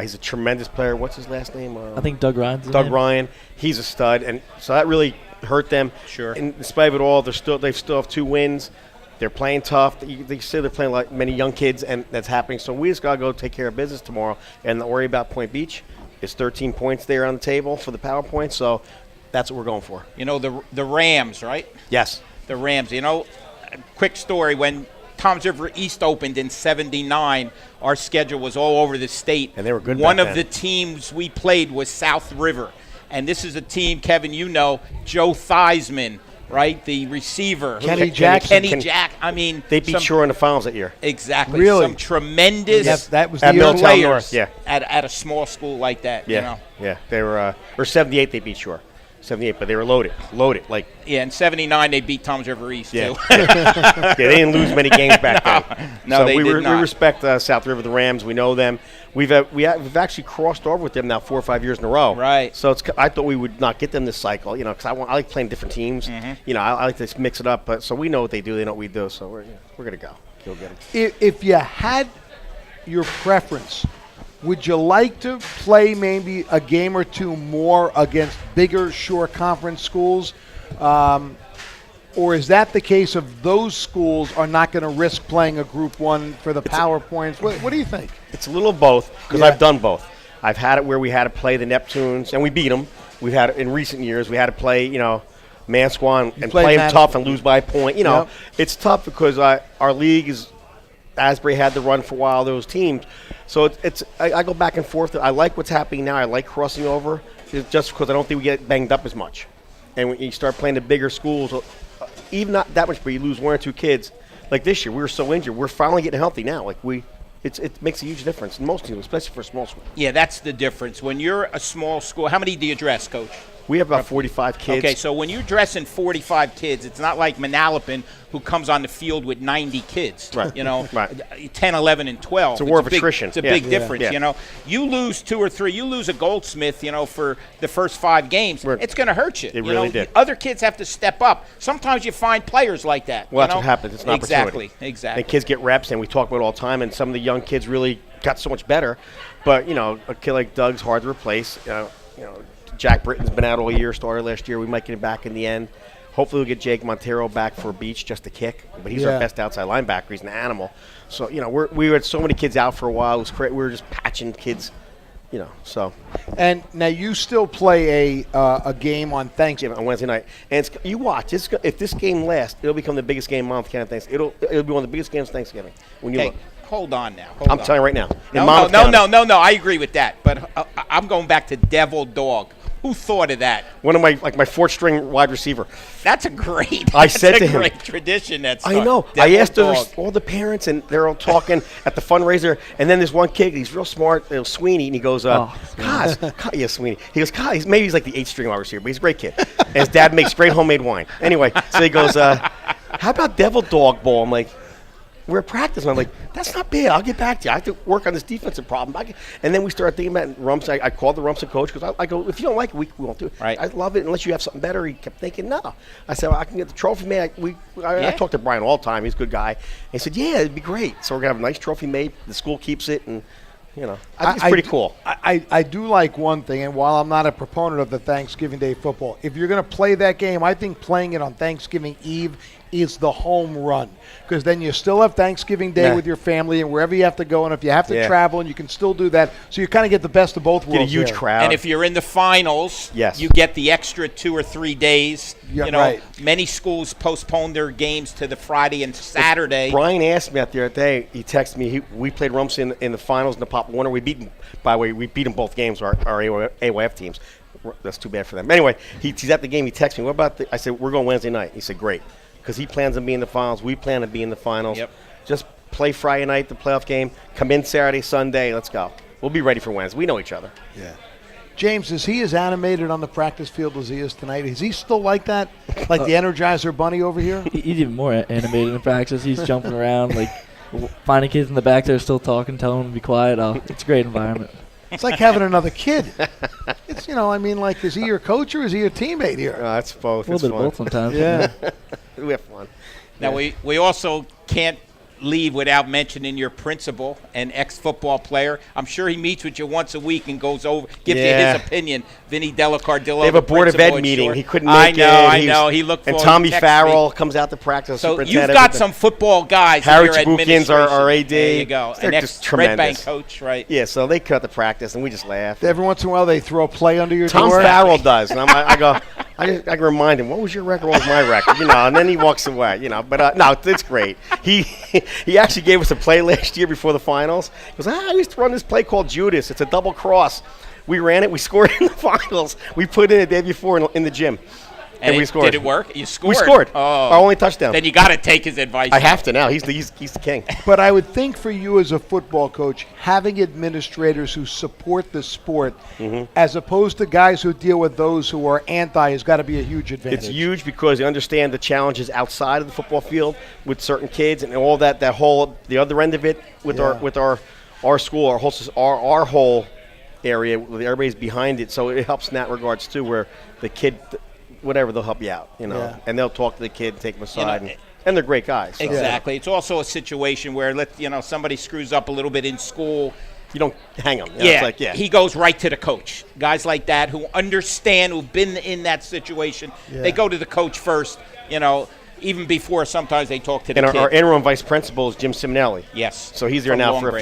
He's a tremendous player. What's his last name? I think Doug Ryan's his Doug name. Ryan. He's a stud, and so that really hurt them. Sure. In spite of it all, they still have 2 wins. They're playing tough. They say they're playing like many young kids, and that's happening. So we just got to go take care of business tomorrow and not worry about Point Beach. It's 13 points there on the table for the PowerPoint, so that's what we're going for. The Rams, right? Yes. The Rams. Quick story, when Toms River East opened in '79, our schedule was all over the state. And they were good One back of then. the teams we played was South River. And this is a team, Kevin, Joe Theismann, right? The receiver. Kenny Jackson. I mean, they beat Shore in the finals that year. Exactly. Really? Some tremendous that was at the year Middletown players North, yeah. at a small school like that. Yeah. They were or 78 they beat Shore. 78, but they were loaded. Yeah, in '79 they beat Toms River East too. Yeah, they didn't lose many games back then. No, so they did not. We respect South River, the Rams. We know them. We've actually crossed over with them now 4 or 5 years in a row. Right. So I thought we would not get them this cycle, because I like playing different teams. Mm-hmm. I like to mix it up. But so we know what they do. They know what we do. So we're gonna go get them. If you had your preference, would you like to play maybe a game or two more against bigger Shore Conference schools? Or is that the case of those schools are not going to risk playing a Group 1 for the PowerPoints? What do you think? It's a little both, because I've done both. I've had it where we had to play the Neptunes, and we beat them. We've had it in recent years. We had to play, Manasquan and play them tough and lose by a point. It's tough because our league is – Asbury had to run for a while, those teams. So I go back and forth. I like what's happening now. I like crossing over just because I don't think we get banged up as much. And when you start playing the bigger schools, even not that much, but you lose 1 or 2 kids. Like this year, we were so injured. We're finally getting healthy now. It makes a huge difference in most teams, especially for a small school. Yeah, that's the difference. When you're a small school, how many do you dress, Coach? We have about 45 kids. Okay, so when you're dressing 45 kids, it's not like Manalapan, who comes on the field with 90 kids. Right. 10, 11, and 12. It's a war of attrition. It's a big difference, You lose 2 or 3. You lose a Goldsmith, for the first 5 games. It's going to hurt you. It really did. Other kids have to step up. Sometimes you find players like that. Well, that's what happens. It's an opportunity. Exactly. Exactly. And kids get reps, and we talk about it all the time, and some of the young kids really got so much better. But, a kid like Doug's hard to replace. Jack Britton's been out all year, started last year. We might get him back in the end. Hopefully we'll get Jake Montero back for Beach just to kick. But he's our best outside linebacker. He's an animal. So, we had so many kids out for a while. It was great. We were just patching kids, so. And now you still play a game on Thanksgiving. On Wednesday night. And you watch. If this game lasts, it'll become the biggest game of Monmouth County Thanksgiving. It'll be one of the biggest games of Thanksgiving when you look. Hold on now. I'm telling you right now. No. I agree with that. But I'm going back to Devil Dog. Who thought of that? One of my 4th-string wide receiver. That's a great. I said to him, great tradition. I know. I asked all the parents, and they're all talking at the fundraiser. And then there's one kid. He's real smart, Sweeney, and he goes, Kaz, yeah, Sweeney. He goes, Kaz. Maybe he's like the 8th-string wide receiver, but he's a great kid. And his dad makes great homemade wine. Anyway, so he goes, how about Devil Dog Ball? I'm like, we're at practice. And I'm like, that's not bad. I'll get back to you. I have to work on this defensive problem. And then we started thinking about Rumps. I called the Rumps coach because I go, if you don't like it, we won't do it. Right. I love it unless you have something better. He kept thinking, no. I said, well, I can get the trophy made. I talk to Brian all the time. He's a good guy. And he said, yeah, it'd be great. So we're going to have a nice trophy made. The school keeps it. And, I think it's pretty cool. I do like one thing, and while I'm not a proponent of the Thanksgiving Day football, if you're going to play that game, I think playing it on Thanksgiving Eve is the home run, because then you still have Thanksgiving Day with your family and wherever you have to go, and if you have to travel, and you can still do that, so you kind of get the best of both worlds. Get a huge crowd. And if you're in the finals, you get the extra 2 or 3 days. Many schools postpone their games to the Friday and Saturday. Brian asked me out the other day. He texted me. We played Rumps in the finals in the Pop Warner. We beat them. By the way, we beat them both games. Our AYF teams. That's too bad for them. Anyway, he's at the game. He texted me. What about I said, we're going Wednesday night. He said, great. Because he plans on being in the finals. We plan to be in the finals. Just play Friday night, the playoff game. Come in Saturday, Sunday. Let's go. We'll be ready for Wednesday. We know each other. Yeah. James, is he as animated on the practice field as he is tonight? Is he still like that? Like the Energizer Bunny over here? He's even more animated in practice. He's jumping around, like finding kids in the back there still talking, telling them to be quiet. It's a great environment. It's like having another kid. It's, is he your coach or is he your teammate here? It's both. A little bit of both sometimes. Yeah. We have fun. Now, we also can't leave without mentioning your principal and ex-football player. I'm sure he meets with you once a week and gives you his opinion. Vinny Delacardillo. They have a Board of Ed meeting. He couldn't make it. I know. He looked for And Tommy Farrell comes out to practice. So you've got some football guys. Harry Chabukin's our AD. There you go. They're An just tremendous. Red Bank coach, right? Yeah, so they cut the practice, and we just laugh. Every once in a while, they throw a play under your Tom door. Farrell does, and I can remind him, what was your record? What was my record? And then he walks away. But no, it's great. He actually gave us a play last year before the finals. He goes, I used to run this play called Judas. It's a double cross. We ran it. We scored in the finals. We put it in the day before in the gym. And we scored. Did it work? You scored? We scored. Oh. Our only touchdown. Then you got to take his advice. I have to now. He's the king. But I would think for you as a football coach, having administrators who support the sport as opposed to guys who deal with those who are anti has got to be a huge advantage. It's huge because they understand the challenges outside of the football field with certain kids and all that whole the other end of it with our school, our whole area, everybody's behind it. So it helps in that regards too, where the kid, whatever, they'll help you out, and they'll talk to the kid and take them aside. And they're great guys. So. Exactly. It's also a situation where somebody screws up a little bit in school. You don't hang them. He goes right to the coach. Guys like that who understand, who've been in that situation, they go to the coach first, even before sometimes they talk to the kid. And our interim vice principal is Jim Simonelli. Yes. So he's there now for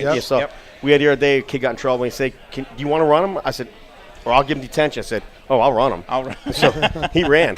we had the other day, a kid got in trouble and he said, do you want to run him? I said, or I'll give him detention. I said, I'll run him. So he ran.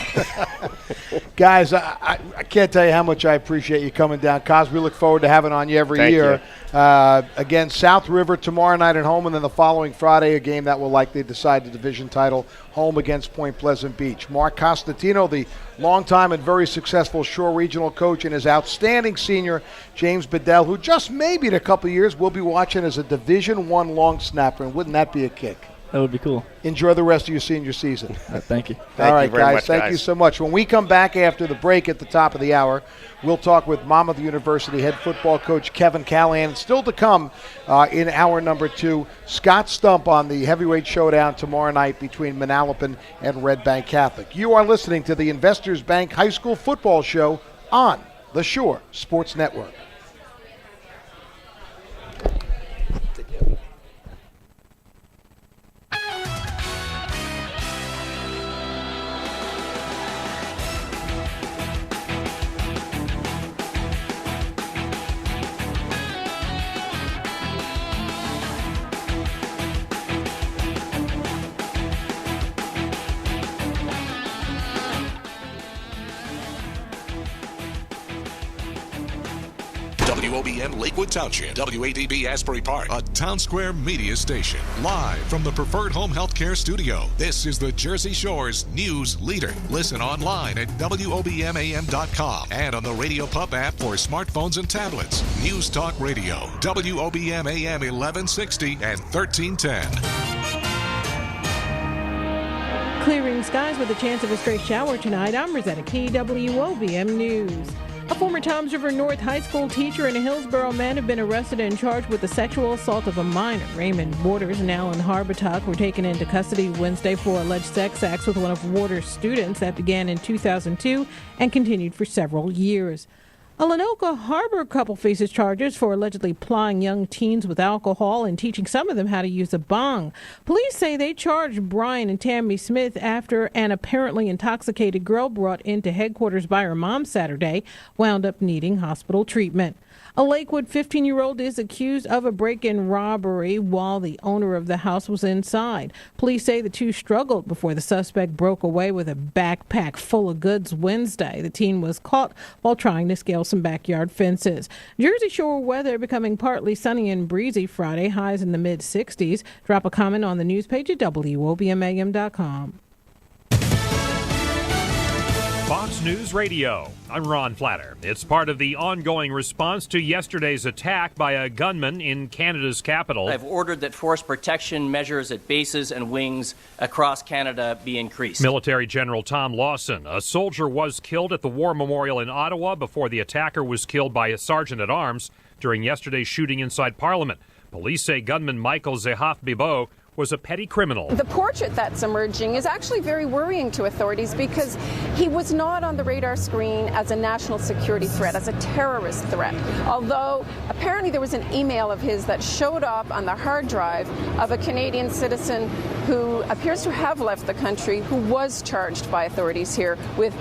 Guys, I can't tell you how much I appreciate you coming down. Cos, we look forward to having on you every year. Again, South River tomorrow night at home, and then the following Friday, a game that will likely decide the division title, home against Point Pleasant Beach. Mark Costantino, the longtime and very successful Shore Regional coach, and his outstanding senior, James Bedell, who just maybe in a couple of years will be watching as a Division I long snapper, and wouldn't that be a kick? That would be cool. Enjoy the rest of your senior season. Thank you. All right, guys. Thank you so much. When we come back after the break at the top of the hour, we'll talk with Monmouth University head football coach Kevin Callahan. Still to come in hour number 2, Scott Stump on the heavyweight showdown tomorrow night between Manalapan and Red Bank Catholic. You are listening to the Investors Bank High School Football Show on the Shore Sports Network. WOBM Lakewood Township, WADB Asbury Park, a Town Square media station. Live from the Preferred Home Healthcare Studio, this is the Jersey Shore's news leader. Listen online at WOBMAM.com and on the Radio Pub app for smartphones and tablets. News Talk Radio, WOBM AM 1160 and 1310. Clearing skies with a chance of a stray shower tonight. I'm Rosetta Key, WOBM News. A former Toms River North High School teacher and a Hillsborough man have been arrested and charged with the sexual assault of a minor. Raymond Waters and Alan Harbatuk were taken into custody Wednesday for alleged sex acts with one of Waters' students that began in 2002 and continued for several years. A Lenoka Harbor couple faces charges for allegedly plying young teens with alcohol and teaching some of them how to use a bong. Police say they charged Brian and Tammy Smith after an apparently intoxicated girl brought into headquarters by her mom Saturday wound up needing hospital treatment. A Lakewood 15-year-old is accused of a break-in robbery while the owner of the house was inside. Police say the two struggled before the suspect broke away with a backpack full of goods Wednesday. The teen was caught while trying to scale some backyard fences. Jersey Shore weather becoming partly sunny and breezy Friday, highs in the mid-60s. Drop a comment on the news page at WOBMAM.com. Fox News Radio. I'm Ron Flatter. It's part of the ongoing response to yesterday's attack by a gunman in Canada's capital. I've ordered that force protection measures at bases and wings across Canada be increased. Military General Tom Lawson. A soldier was killed at the War Memorial in Ottawa before the attacker was killed by a sergeant-at-arms during yesterday's shooting inside Parliament. Police say gunman Michael Zehaf-Bibo was a petty criminal. The portrait that's emerging is actually very worrying to authorities because he was not on the radar screen as a national security threat, as a terrorist threat. Although apparently there was an email of his that showed up on the hard drive of a Canadian citizen who appears to have left the country, who was charged by authorities here with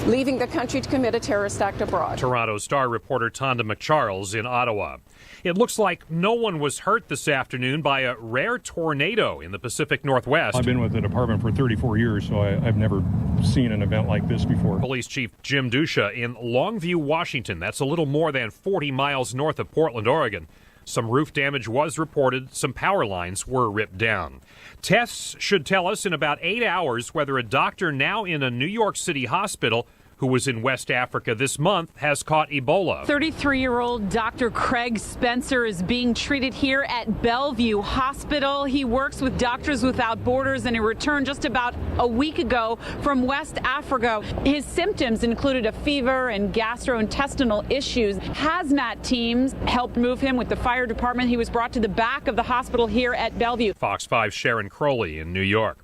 leaving the country to commit a terrorist act abroad. Toronto Star reporter Tonda McCharles in Ottawa. It looks like no one was hurt this afternoon by a rare tornado in the Pacific Northwest. I've been with the department for 34 years, so I've never seen an event like this before. Police Chief Jim Dusha in Longview, Washington. That's a little more than 40 miles north of Portland, Oregon. Some roof damage was reported. Some power lines were ripped down. Tests should tell us in about 8 hours whether a doctor now in a New York City hospital who was in West Africa this month has caught Ebola. 33-year-old Dr. Craig Spencer is being treated here at Bellevue Hospital. He works with Doctors Without Borders, and he returned just about a week ago from West Africa. His symptoms included a fever and gastrointestinal issues. Hazmat teams helped move him with the fire department. He was brought to the back of the hospital here at Bellevue. Fox 5's Sharon Crowley in New York.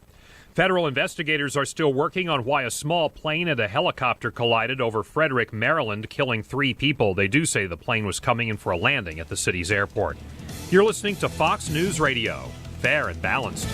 Federal investigators are still working on why a small plane and a helicopter collided over Frederick, Maryland, killing 3 people. They do say the plane was coming in for a landing at the city's airport. You're listening to Fox News Radio. Fair and balanced.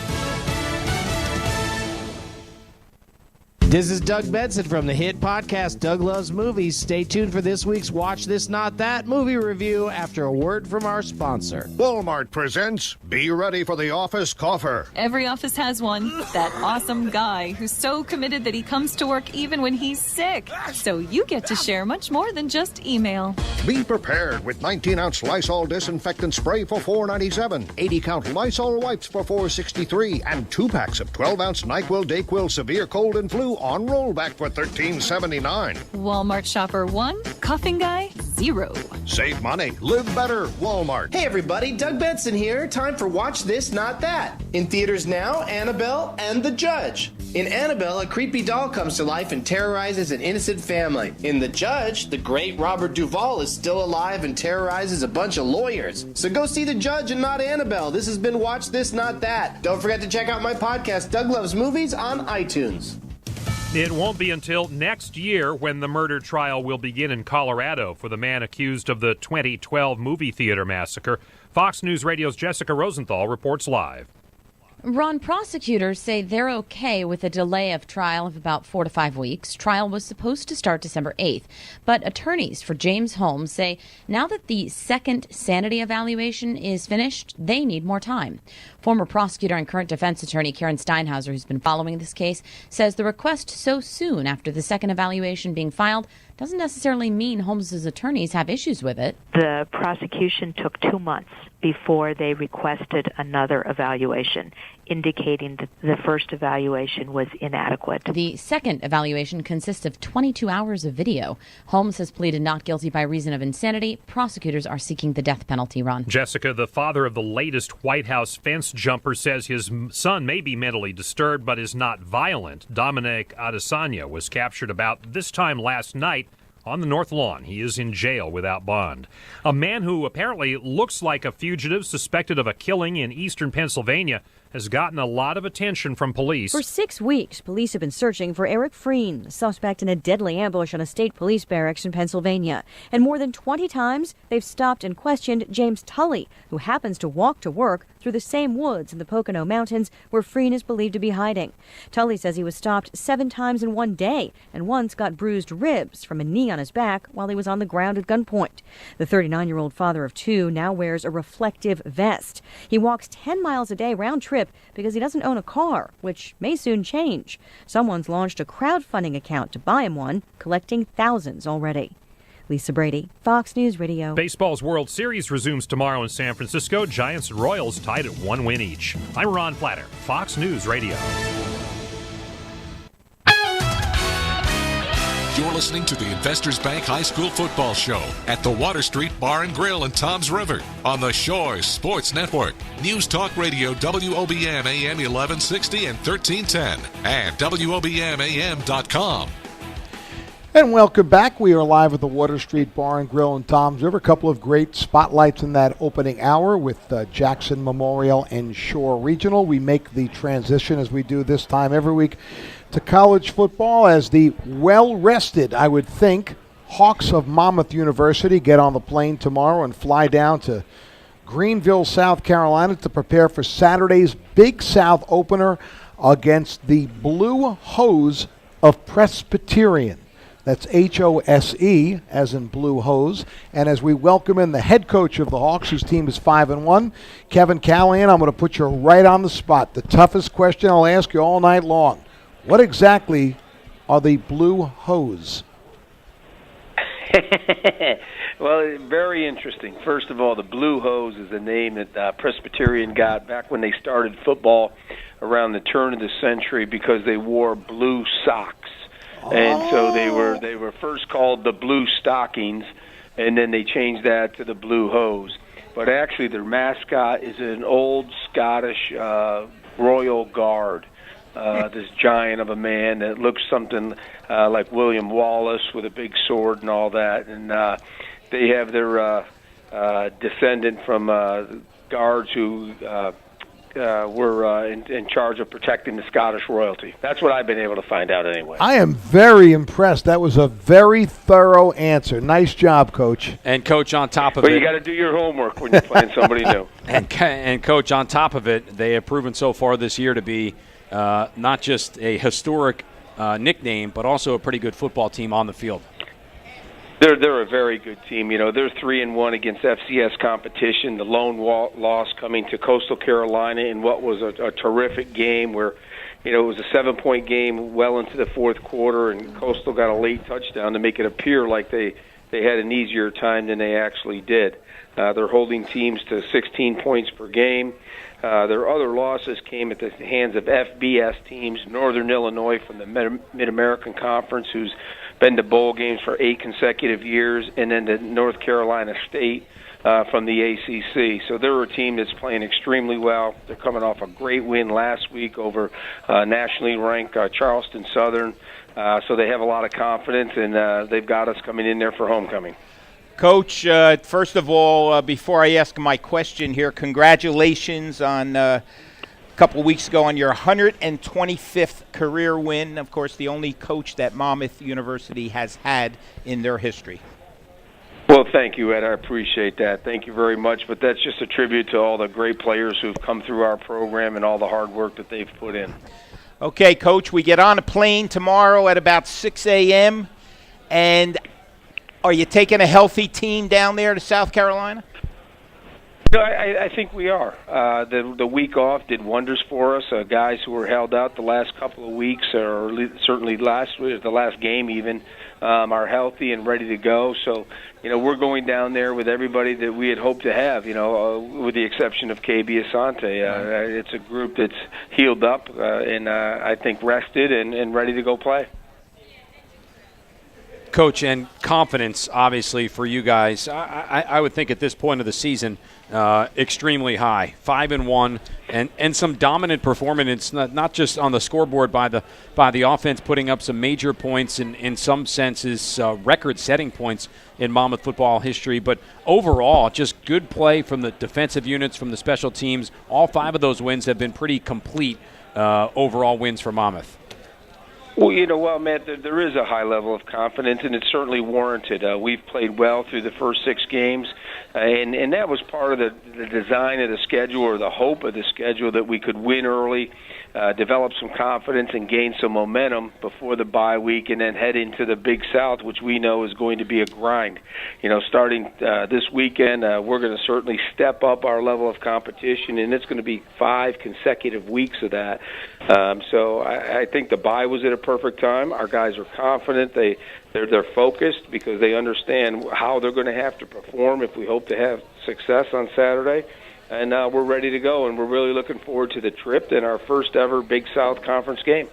This is Doug Benson from the hit podcast Doug Loves Movies. Stay tuned for this week's Watch This Not That movie review after a word from our sponsor. Walmart presents Be Ready for the Office Coffer. Every office has one. That awesome guy who's so committed that he comes to work even when he's sick. So you get to share much more than just email. Be prepared with 19-ounce Lysol disinfectant spray for $4.97, 80-count Lysol wipes for $4.63, and 2 packs of 12-ounce NyQuil DayQuil Severe Cold and Flu on rollback for $13.79. Walmart shopper 1, coughing guy 0. Save money, live better, Walmart. Hey everybody, Doug Benson here. Time for Watch This Not That. In theaters now, Annabelle and the Judge. In Annabelle, a creepy doll comes to life and terrorizes an innocent family. In The Judge, the great Robert Duvall is still alive and terrorizes a bunch of lawyers. So go see The Judge and not Annabelle. This has been Watch This Not That. Don't forget to check out my podcast, Doug Loves Movies, on iTunes. It won't be until next year when the murder trial will begin in Colorado for the man accused of the 2012 movie theater massacre. Fox News Radio's Jessica Rosenthal reports live. Ron, prosecutors say they're okay with a delay of trial of about 4 to 5 weeks. Trial was supposed to start December 8th, but attorneys for James Holmes say now that the second sanity evaluation is finished, they need more time. Former prosecutor and current defense attorney Karen Steinhauser, who's been following this case, says the request so soon after the second evaluation being filed doesn't necessarily mean Holmes's attorneys have issues with it. The prosecution took 2 months before they requested another evaluation. indicating that the first evaluation was inadequate. The second evaluation consists of 22 hours of video. Holmes has pleaded not guilty by reason of insanity. Prosecutors are seeking the death penalty. Ron. Jessica, the father of the latest White House fence jumper, says his son may be mentally disturbed but is not violent. Dominic Adesanya was captured about this time last night on the North Lawn. He is in jail without bond. A man who apparently looks like a fugitive suspected of a killing in eastern Pennsylvania has gotten a lot of attention from police. For 6 weeks, police have been searching for Eric Freen, the suspect in a deadly ambush on a state police barracks in Pennsylvania. And more than 20 times, they've stopped and questioned James Tully, who happens to walk to work through the same woods in the Pocono Mountains where Freen is believed to be hiding. Tully says he was stopped 7 times in one day and once got bruised ribs from a knee on his back while he was on the ground at gunpoint. The 39-year-old father of 2 now wears a reflective vest. He walks 10 miles a day round trip because he doesn't own a car, which may soon change. Someone's launched a crowdfunding account to buy him one, collecting thousands already. Lisa Brady, Fox News Radio. Baseball's World Series resumes tomorrow in San Francisco. Giants and Royals tied at 1 win each. I'm Ron Platter, Fox News Radio. You're listening to the Investors Bank High School Football Show at the Water Street Bar and Grill in Toms River on the Shore Sports Network. News Talk Radio, WOBM AM 1160 and 1310 and WOBMAM.com. And welcome back. We are live at the Water Street Bar and Grill in Toms River. A couple of great spotlights in that opening hour with Jackson Memorial and Shore Regional. We make the transition, as we do this time every week, to college football as the well-rested, I would think, Hawks of Monmouth University get on the plane tomorrow and fly down to Greenville, South Carolina to prepare for Saturday's Big South opener against the Blue Hose of Presbyterian. That's H-O-S-E, as in Blue Hose. And as we welcome in the head coach of the Hawks, whose team is 5-1, Kevin Callahan, I'm going to put you right on the spot. The toughest question I'll ask you all night long. What exactly are the Blue Hose? Well, very interesting. First of all, the Blue Hose is a name that Presbyterian got back when they started football around the turn of the century because they wore blue socks. And so they were first called the Blue Stockings, and then they changed that to the Blue Hose. But actually their mascot is an old Scottish royal guard. This giant of a man that looks something like William Wallace with a big sword and all that. And they have their descendant from guards who were in charge of protecting the Scottish royalty. That's what I've been able to find out anyway. I am very impressed. That was a very thorough answer. Nice job, Coach. And, Coach, on top of it... Well, you got to do your homework when you're playing somebody new. And, Coach, on top of it, they have proven so far this year to be not just a historic nickname, but also a pretty good football team on the field. They're a very good team. You know, they're 3-1 against FCS competition. The lone loss coming to Coastal Carolina in what was a terrific game where, you know, it was a 7-point game well into the fourth quarter, and Coastal got a late touchdown to make it appear like they had an easier time than they actually did. They're holding teams to 16 points per game. Their other losses came at the hands of FBS teams, Northern Illinois from the Mid-American Conference, who's been to bowl games for 8 consecutive years, and then to North Carolina State from the ACC. So they're a team that's playing extremely well. They're coming off a great win last week over nationally ranked Charleston Southern. So they have a lot of confidence, and they've got us coming in there for homecoming. Coach, first of all, before I ask my question here, congratulations on a couple of weeks ago on your 125th career win. Of course, the only coach that Monmouth University has had in their history. Well, thank you, Ed. I appreciate that. Thank you very much. But that's just a tribute to all the great players who've come through our program and all the hard work that they've put in. Okay, Coach, we get on a plane tomorrow at about 6 a.m., and are you taking a healthy team down there to South Carolina? No, I think we are. The week off did wonders for us. Guys who were held out the last couple of weeks, or certainly the last game even, are healthy and ready to go. So, we're going down there with everybody that we had hoped to have, with the exception of KB Asante. It's a group that's healed up and I think rested and ready to go play. Coach, and confidence, obviously, for you guys, I would think at this point of the season, extremely high. 5-1, and some dominant performance, not just on the scoreboard by the offense, putting up some major points, in some senses, record-setting points in Monmouth football history. But overall, just good play from the defensive units, from the special teams. All 5 of those wins have been pretty complete overall wins for Monmouth. Well, Matt, there is a high level of confidence, and it's certainly warranted. We've played well through the first 6 games, and that was part of the design of the schedule, or the hope of the schedule, that we could win early, develop some confidence, and gain some momentum before the bye week, and then head into the Big South, which we know is going to be a grind. Starting this weekend, we're going to certainly step up our level of competition, and it's going to be 5 consecutive weeks of that. So I think the bye was at a perfect time. Our guys are confident. They're focused because they understand how they're going to have to perform if we hope to have success on Saturday. And we're ready to go, and we're really looking forward to the trip and our first ever Big South Conference game.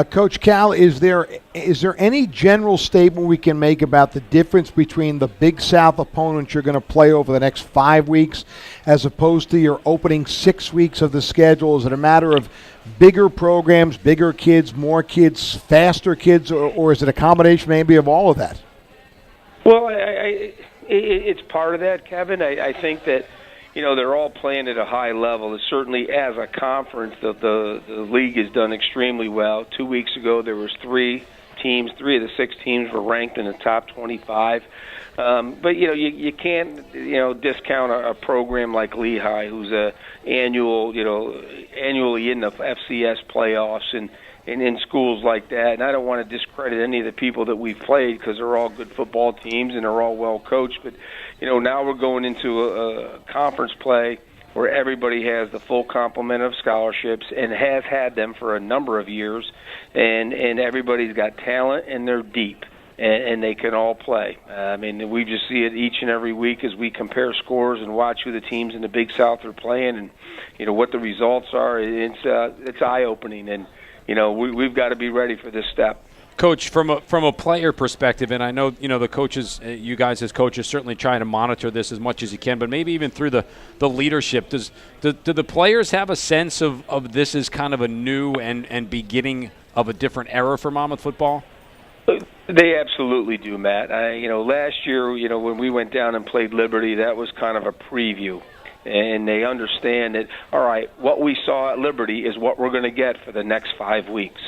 Coach Cal, is there any general statement we can make about the difference between the Big South opponents you're going to play over the next 5 weeks as opposed to your opening 6 weeks of the schedule? Is it a matter of bigger programs, bigger kids, more kids, faster kids, or is it a combination maybe of all of that? Well, it's part of that, Kevin. I think that they're all playing at a high level. Certainly, as a conference, the league has done extremely well. 2 weeks ago, there was 3 teams. 3 of the 6 teams were ranked in the top 25. But you can't discount a program like Lehigh, who's annually in the FCS playoffs and in schools like that. And I don't want to discredit any of the people that we've played, because they're all good football teams and they're all well coached. But now we're going into a conference play where everybody has the full complement of scholarships and has had them for a number of years, and everybody's got talent and they're deep. And they can all play. We just see it each and every week as we compare scores and watch who the teams in the Big South are playing, and what the results are. It's eye-opening, and we've got to be ready for this step. Coach, from a player perspective, and I know the coaches, you guys as coaches, certainly trying to monitor this as much as you can, but maybe even through the leadership, do the players have a sense of this as kind of a new and beginning of a different era for Monmouth football? They absolutely do, Matt. Last year, when we went down and played Liberty, that was kind of a preview. And they understand that, all right, what we saw at Liberty is what we're going to get for the next 5 weeks.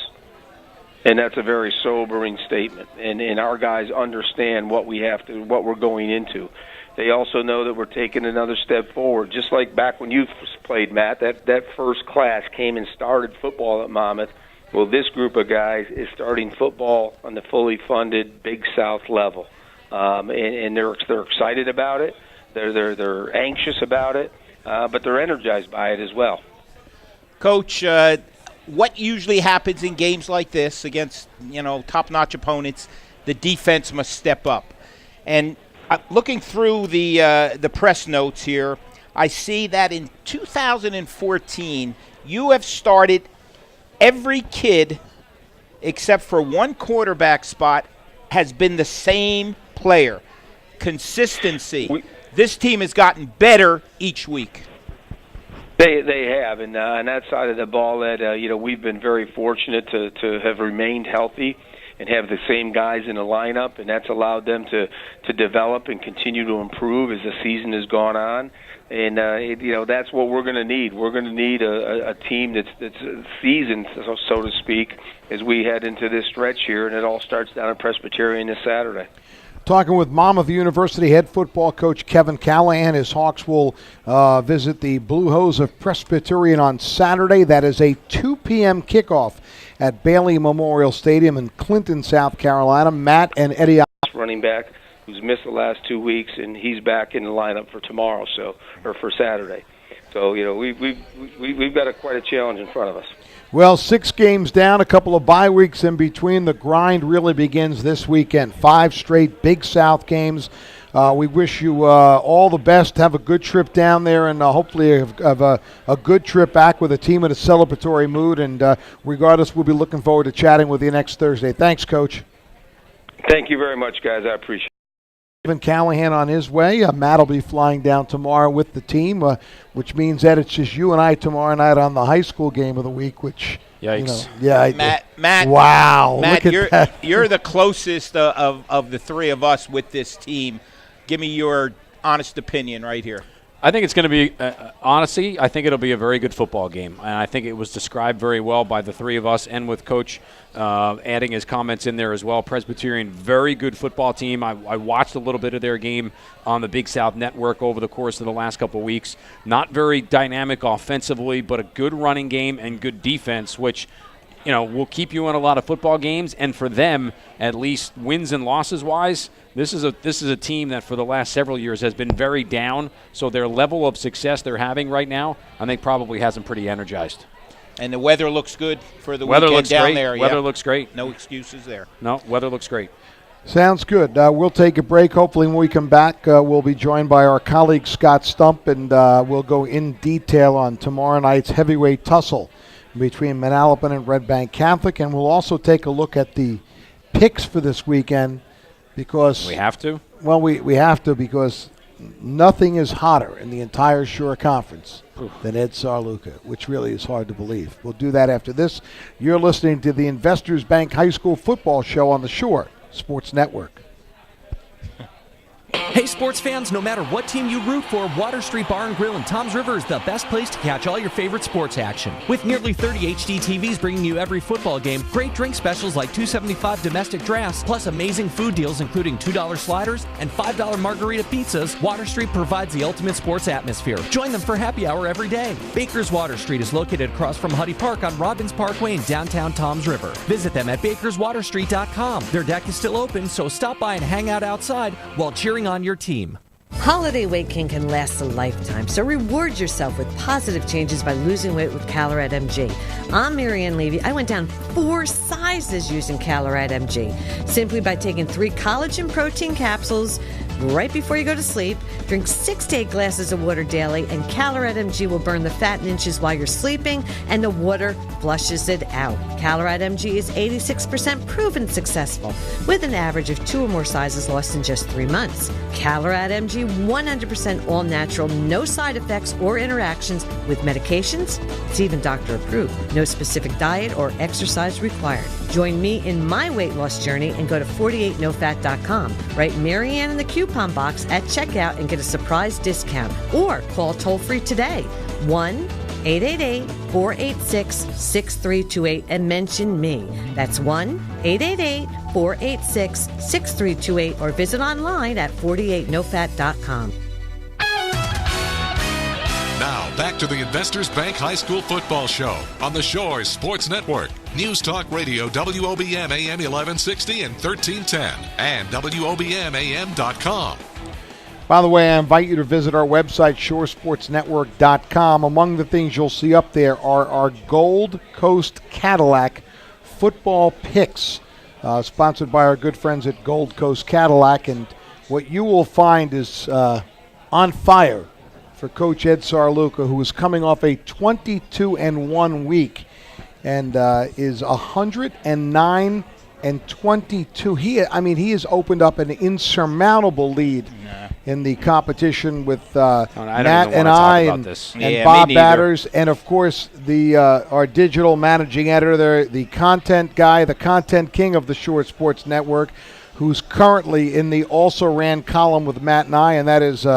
And that's a very sobering statement. And our guys understand what we're going into. They also know that we're taking another step forward. Just like back when you played, Matt, that first class came and started football at Monmouth. Well, this group of guys is starting football on the fully funded Big South level, and they're excited about it. They're anxious about it, but they're energized by it as well. Coach, what usually happens in games like this against top-notch opponents? The defense must step up. And looking through the press notes here, I see that in 2014 you have started every kid except for one quarterback spot has been the same player. Consistency. This team has gotten better each week. They have, and on that side of the ball, we've been very fortunate to have remained healthy and have the same guys in the lineup, and that's allowed them to develop and continue to improve as the season has gone on. And that's what we're going to need. We're going to need a team that's seasoned, so to speak, as we head into this stretch here, and it all starts down at Presbyterian this Saturday. Talking with Monmouth University head football coach Kevin Callahan. His Hawks will visit the Blue Hose of Presbyterian on Saturday. That is a 2 p.m. kickoff at Bailey Memorial Stadium in Clinton, South Carolina. Matt and Eddie, running back, who's missed the last 2 weeks, and he's back in the lineup for tomorrow, or for Saturday. So we've got quite a challenge in front of us. Well, 6 games down, a couple of bye weeks in between. The grind really begins this weekend. 5 straight Big South games. We wish you all the best. Have a good trip down there, and hopefully have a good trip back with a team in a celebratory mood. And regardless, we'll be looking forward to chatting with you next Thursday. Thanks, Coach. Thank you very much, guys. I appreciate it. Stephen Callahan on his way. Matt will be flying down tomorrow with the team, which means that it's just you and I tomorrow night on the high school game of the week, which... Yikes. Matt. Wow. Matt, look at that. You're the closest of the three of us with this team. Give me your honest opinion right here. I think it's going to be, honestly, I think it'll be a very good football game. And I think it was described very well by the three of us and with Coach adding his comments in there as well. Presbyterian, very good football team. I watched a little bit of their game on the Big South Network over the course of the last couple of weeks. Not very dynamic offensively, but a good running game and good defense, which will keep you in a lot of football games. And for them, at least wins and losses wise, this is a team that for the last several years has been very down. So their level of success they're having right now, I think probably has them pretty energized. And the weather looks good for the weather weekend looks down great. there. Weather looks great. No excuses there. No, weather looks great. Sounds good. We'll take a break. Hopefully when we come back, we'll be joined by our colleague Scott Stump, and we'll go in detail on tomorrow night's heavyweight tussle between Manalapan and Red Bank Catholic, and we'll also take a look at the picks for this weekend because... We have to? Well, we have to because nothing is hotter in the entire Shore Conference than Ed Sarluca, which really is hard to believe. We'll do that after this. You're listening to the Investors Bank High School Football Show on the Shore Sports Network. Hey, sports fans, no matter what team you root for, Water Street Bar and Grill in Toms River is the best place to catch all your favorite sports action. With nearly 30 HD TVs bringing you every football game, great drink specials like $2.75 domestic drafts, plus amazing food deals including $2 sliders and $5 margarita pizzas, Water Street provides the ultimate sports atmosphere. Join them for happy hour every day. Baker's Water Street is located across from Huddy Park on Robbins Parkway in downtown Toms River. Visit them at bakerswaterstreet.com. Their deck is still open, so stop by and hang out outside while cheering on your team. Holiday weight gain can last a lifetime, so reward yourself with positive changes by losing weight with Calorat MG. I'm Marianne Levy. I went down 4 sizes using Calorat MG. Simply by taking 3 collagen protein capsules right before you go to sleep, drink 6 to 8 glasses of water daily, and Calorat MG will burn the fat in inches while you're sleeping, and the water flushes it out. Calorat MG is 86% proven successful, with an average of 2 or more sizes lost in just 3 months. Calorat MG, 100% all natural, no side effects or interactions with medications. It's even doctor approved. No specific diet or exercise required. Join me in my weight loss journey and go to 48nofat.com. Write Marianne in the coupon box at checkout and get a surprise discount. Or call toll free today, 1-888-486-6328 and mention me. That's 1-888-486-6328 or visit online at 48nofat.com. Now, back to the Investors Bank High School Football Show on the Shore Sports Network. News Talk Radio, WOBM AM 1160 and 1310, and WOBMAM.com. By the way, I invite you to visit our website, shoresportsnetwork.com. Among the things you'll see up there are our Gold Coast Cadillac football picks, sponsored by our good friends at Gold Coast Cadillac. And what you will find is on fire for Coach Ed Sarluca, who is coming off a 22-1 week and is 109-22. He has opened up an insurmountable lead in the competition with Matt and I and Bob Batters, and of course our digital managing editor, the content guy, the content king of the Shore Sports Network, who's currently in the Also Ran column with Matt and I, and that is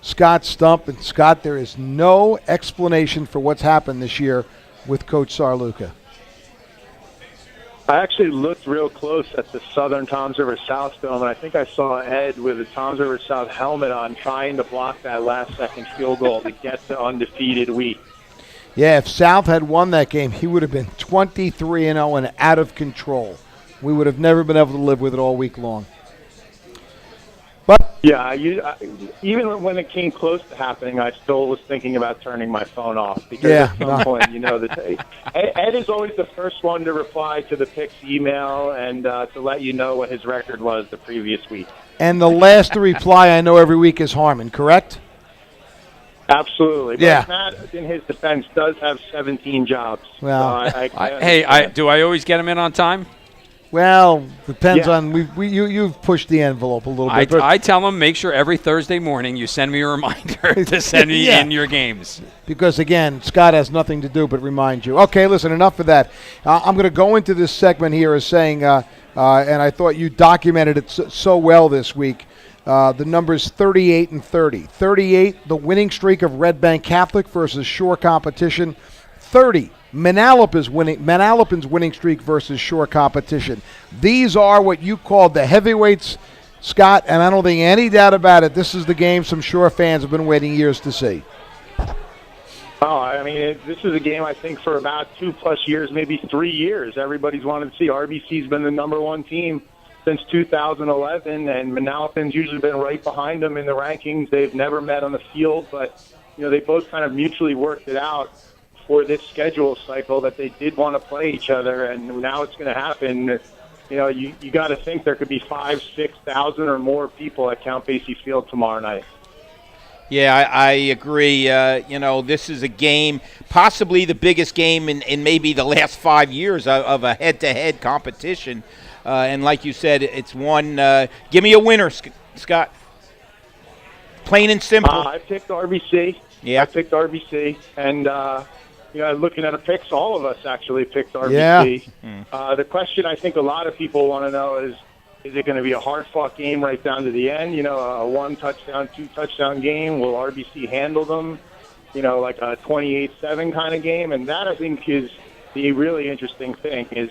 Scott Stump. And Scott, there is no explanation for what's happened this year with Coach Sarluca. I actually looked real close at the Southern Toms River South film, and I think I saw Ed with a Toms River South helmet on trying to block that last-second field goal to get the undefeated week. Yeah, if South had won that game, he would have been 23-0 and out of control. We would have never been able to live with it all week long. But yeah, even when it came close to happening, I still was thinking about turning my phone off because at some point, Ed is always the first one to reply to the Picks email and to let you know what his record was the previous week. And the last to reply, I know every week, is Harmon, correct? Absolutely. But yeah. Matt, in his defense, does have 17 jobs. Well, so do I always get him in on time? Well, depends on you've pushed the envelope a little bit. I tell him, make sure every Thursday morning you send me a reminder to send me in your games. Because, again, Scott has nothing to do but remind you. Okay, listen, enough of that. I'm going to go into this segment here as saying, and I thought you documented it so well this week, the numbers 38 and 30. 38, the winning streak of Red Bank Catholic versus Shore Competition. 30. Manalapan's winning streak versus Shore Competition. These are what you called the heavyweights, Scott, and I don't think any doubt about it. This is the game some Shore fans have been waiting years to see. Oh, I mean, this is a game I think for about 2+ years, maybe 3 years. Everybody's wanted to see. RBC's been the number one team since 2011, and Manalapan's usually been right behind them in the rankings. They've never met on the field, but they both kind of mutually worked it out for this schedule cycle that they did want to play each other, and now it's going to happen. You got to think there could be 5,000-6,000 or more people at Count Basie Field tomorrow night. Yeah, I agree. This is a game, possibly the biggest game in maybe the last 5 years of a head-to-head competition. And like you said, it's one. Give me a winner, Scott. Plain and simple. I picked RBC. Yeah, I picked RBC, and looking at the picks, all of us actually picked RBC. Yeah. The question I think a lot of people want to know is it going to be a hard-fought game right down to the end? A 1-touchdown, 2-touchdown game? Will RBC handle them? Like a 28-7 kind of game? And that, I think, is the really interesting thing is,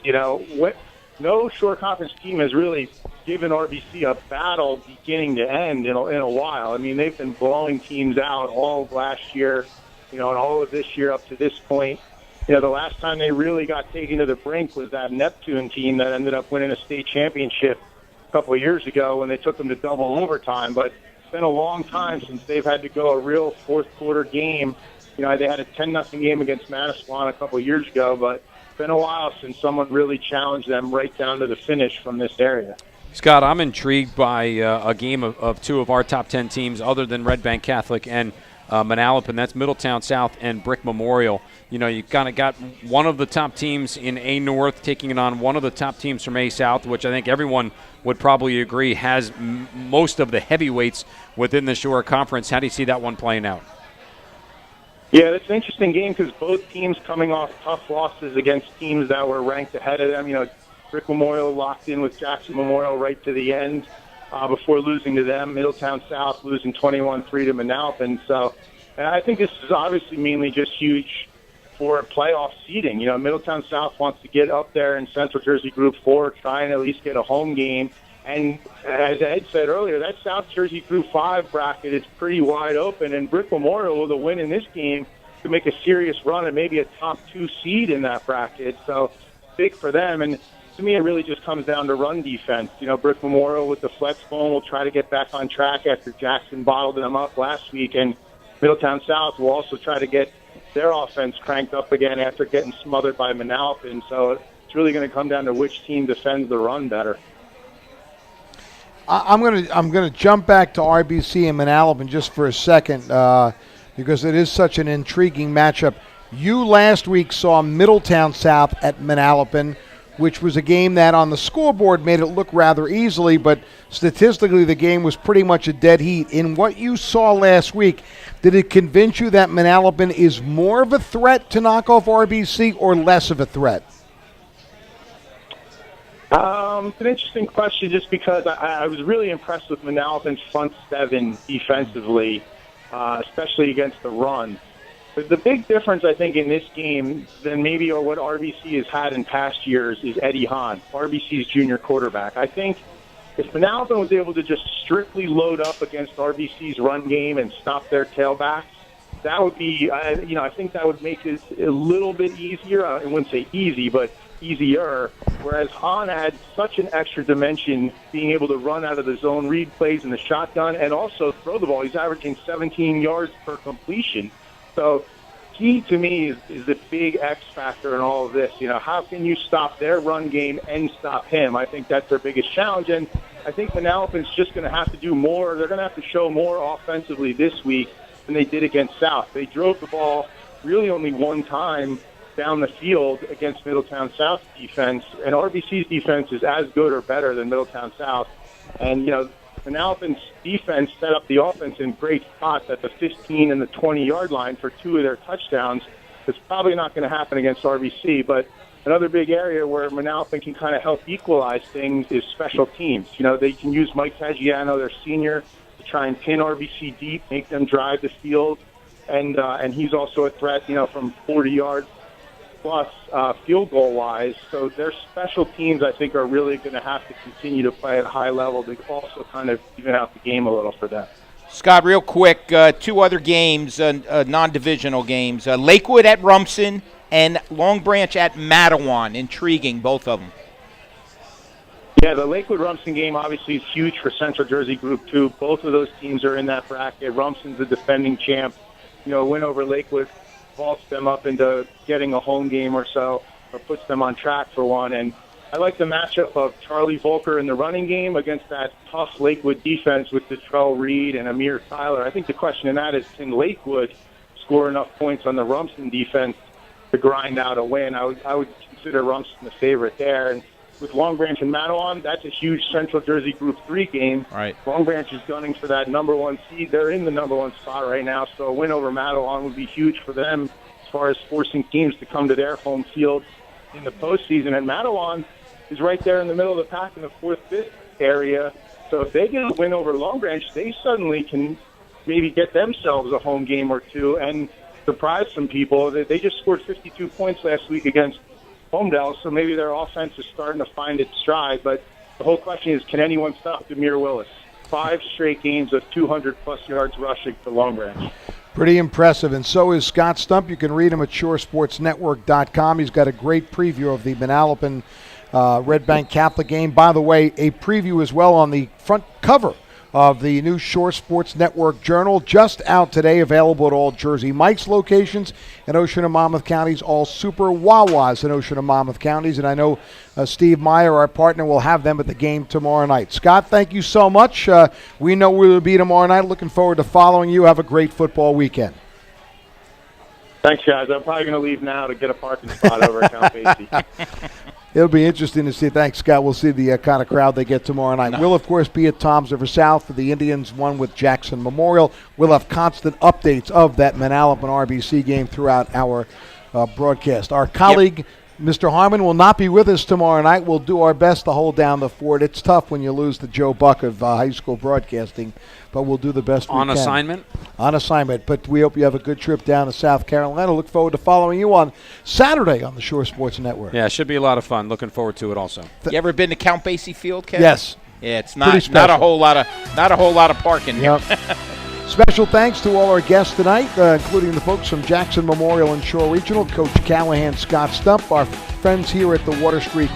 no Shore Conference team has really given RBC a battle beginning to end in a while. I mean, they've been blowing teams out all of last year, and all of this year up to this point. The last time they really got taken to the brink was that Neptune team that ended up winning a state championship a couple of years ago when they took them to double overtime. But it's been a long time since they've had to go a real fourth-quarter game. They had a 10-0 game against Manasquan a couple of years ago, but it's been a while since someone really challenged them right down to the finish from this area. Scott, I'm intrigued by a game of two of our top 10 teams other than Red Bank Catholic and Manalapan. That's Middletown South and Brick Memorial. You kind of got one of the top teams in A North taking it on one of the top teams from A South, which I think everyone would probably agree has most of the heavyweights within the Shore Conference. How do you see that one playing out? Yeah, it's an interesting game because both teams coming off tough losses against teams that were ranked ahead of them. Brick Memorial locked in with Jackson Memorial right to the end before losing to them. Middletown South losing 21-3 to Manalapan. So I think this is obviously mainly just huge for playoff seeding. Middletown South wants to get up there in Central Jersey Group 4, try and at least get a home game. And as Ed said earlier, that South Jersey Group 5 bracket is pretty wide open, and Brick Memorial, with a win in this game, could make a serious run and maybe a top 2 seed in that bracket. So big for them. And to me, it really just comes down to run defense. Brick Memorial with the flex bone will try to get back on track after Jackson bottled them up last week, and Middletown South will also try to get their offense cranked up again after getting smothered by Manalapan. So it's really going to come down to which team defends the run better. I'm gonna jump back to RBC and Manalapan just for a second because it is such an intriguing matchup. You last week saw Middletown South at Manalapan, which was a game that on the scoreboard made it look rather easily, but statistically the game was pretty much a dead heat. In what you saw last week, did it convince you that Manalapan is more of a threat to knock off RBC or less of a threat? It's an interesting question just because I was really impressed with Manalapan's front seven defensively, especially against the run. But the big difference, I think, in this game than maybe what RBC has had in past years is Eddie Hahn, RBC's junior quarterback. I think if Manalapan was able to just strictly load up against RBC's run game and stop their tailbacks, that would be, I think that would make it a little bit easier. I wouldn't say easy, but easier, whereas Hahn had such an extra dimension, being able to run out of the zone, read plays in the shotgun, and also throw the ball. He's averaging 17 yards per completion. So he, to me, is the big X factor in all of this. You know, how can you stop their run game and stop him? I think that's their biggest challenge, and I think Manalapan's just going to have to do more. They're going to have to show more offensively this week than they did against South. They drove the ball really only one time down the field against Middletown South defense, and RBC's defense is as good or better than Middletown South. And, you know, Manalapan's defense set up the offense in great spots at the 15 and the 20-yard line for 2 of their touchdowns. It's probably not going to happen against RBC, but another big area where Manalapan can kind of help equalize things is special teams. You know, they can use Mike Tagiano, their senior, to try and pin RBC deep, make them drive the field, and he's also a threat, you know, from 40 yards plus field goal-wise. So their special teams, I think, are really going to have to continue to play at a high level to also kind of even out the game a little for them. Scott, real quick, 2 other games, non-divisional games. Lakewood at Rumson and Long Branch at Matawan. Intriguing, both of them. Yeah, the Lakewood-Rumson game obviously is huge for Central Jersey Group 2. Both of those teams are in that bracket. Rumson's the defending champ. You know, a win over Lakewood vaults them up into getting a home game or so, or puts them on track for one. And I like the matchup of Charlie Volker in the running game against that tough Lakewood defense with Detrell Reed and Amir Tyler. I think the question in that is, can Lakewood score enough points on the Rumson defense to grind out a win? I would consider Rumson the favorite there. And with Long Branch and Matawan, that's a huge Central Jersey Group 3 game. Right. Long Branch is gunning for that number 1 seed. They're in the number 1 spot right now, so a win over Matawan would be huge for them as far as forcing teams to come to their home field in the postseason. And Matawan is right there in the middle of the pack in the 4th, 5th area. So if they get a win over Long Branch, they suddenly can maybe get themselves a home game or 2 and surprise some people. They just scored 52 points last week against Homedale, so maybe their offense is starting to find its stride. But the whole question is, can anyone stop Demir Willis? 5 straight games of 200-plus yards rushing for Long Branch. Pretty impressive, and so is Scott Stump. You can read him at shoresportsnetwork.com. He's got a great preview of the Manalapan Red Bank Catholic game. By the way, a preview as well on the front cover of the new Shore Sports Network Journal, just out today, available at all Jersey Mike's locations in Ocean and Monmouth counties, all Super Wawas in Ocean and Monmouth counties, and I know Steve Meyer, our partner, will have them at the game tomorrow night. Scott, thank you so much. We know we will be tomorrow night. Looking forward to following you. Have a great football weekend. Thanks, guys. I'm probably going to leave now to get a parking spot over at Count Basie. It'll be interesting to see. Thanks, Scott. We'll see the kind of crowd they get tomorrow night. We'll, of course, be at Toms River South for the Indians, one with Jackson Memorial. We'll have constant updates of that Manalapan RBC game throughout our broadcast. Our colleague, Mr. Harmon, will not be with us tomorrow night. We'll do our best to hold down the fort. It's tough when you lose the Joe Buck of high school broadcasting, but we'll do the best we can. On assignment? On assignment. But we hope you have a good trip down to South Carolina. Look forward to following you on Saturday on the Shore Sports Network. Yeah, it should be a lot of fun. Looking forward to it also. You ever been to Count Basie Field, Kevin? Yes. Yeah, it's not a whole lot of parking here. Special thanks to all our guests tonight, including the folks from Jackson Memorial and Shore Regional, Coach Callahan, Scott Stump, our friends here at the Water Street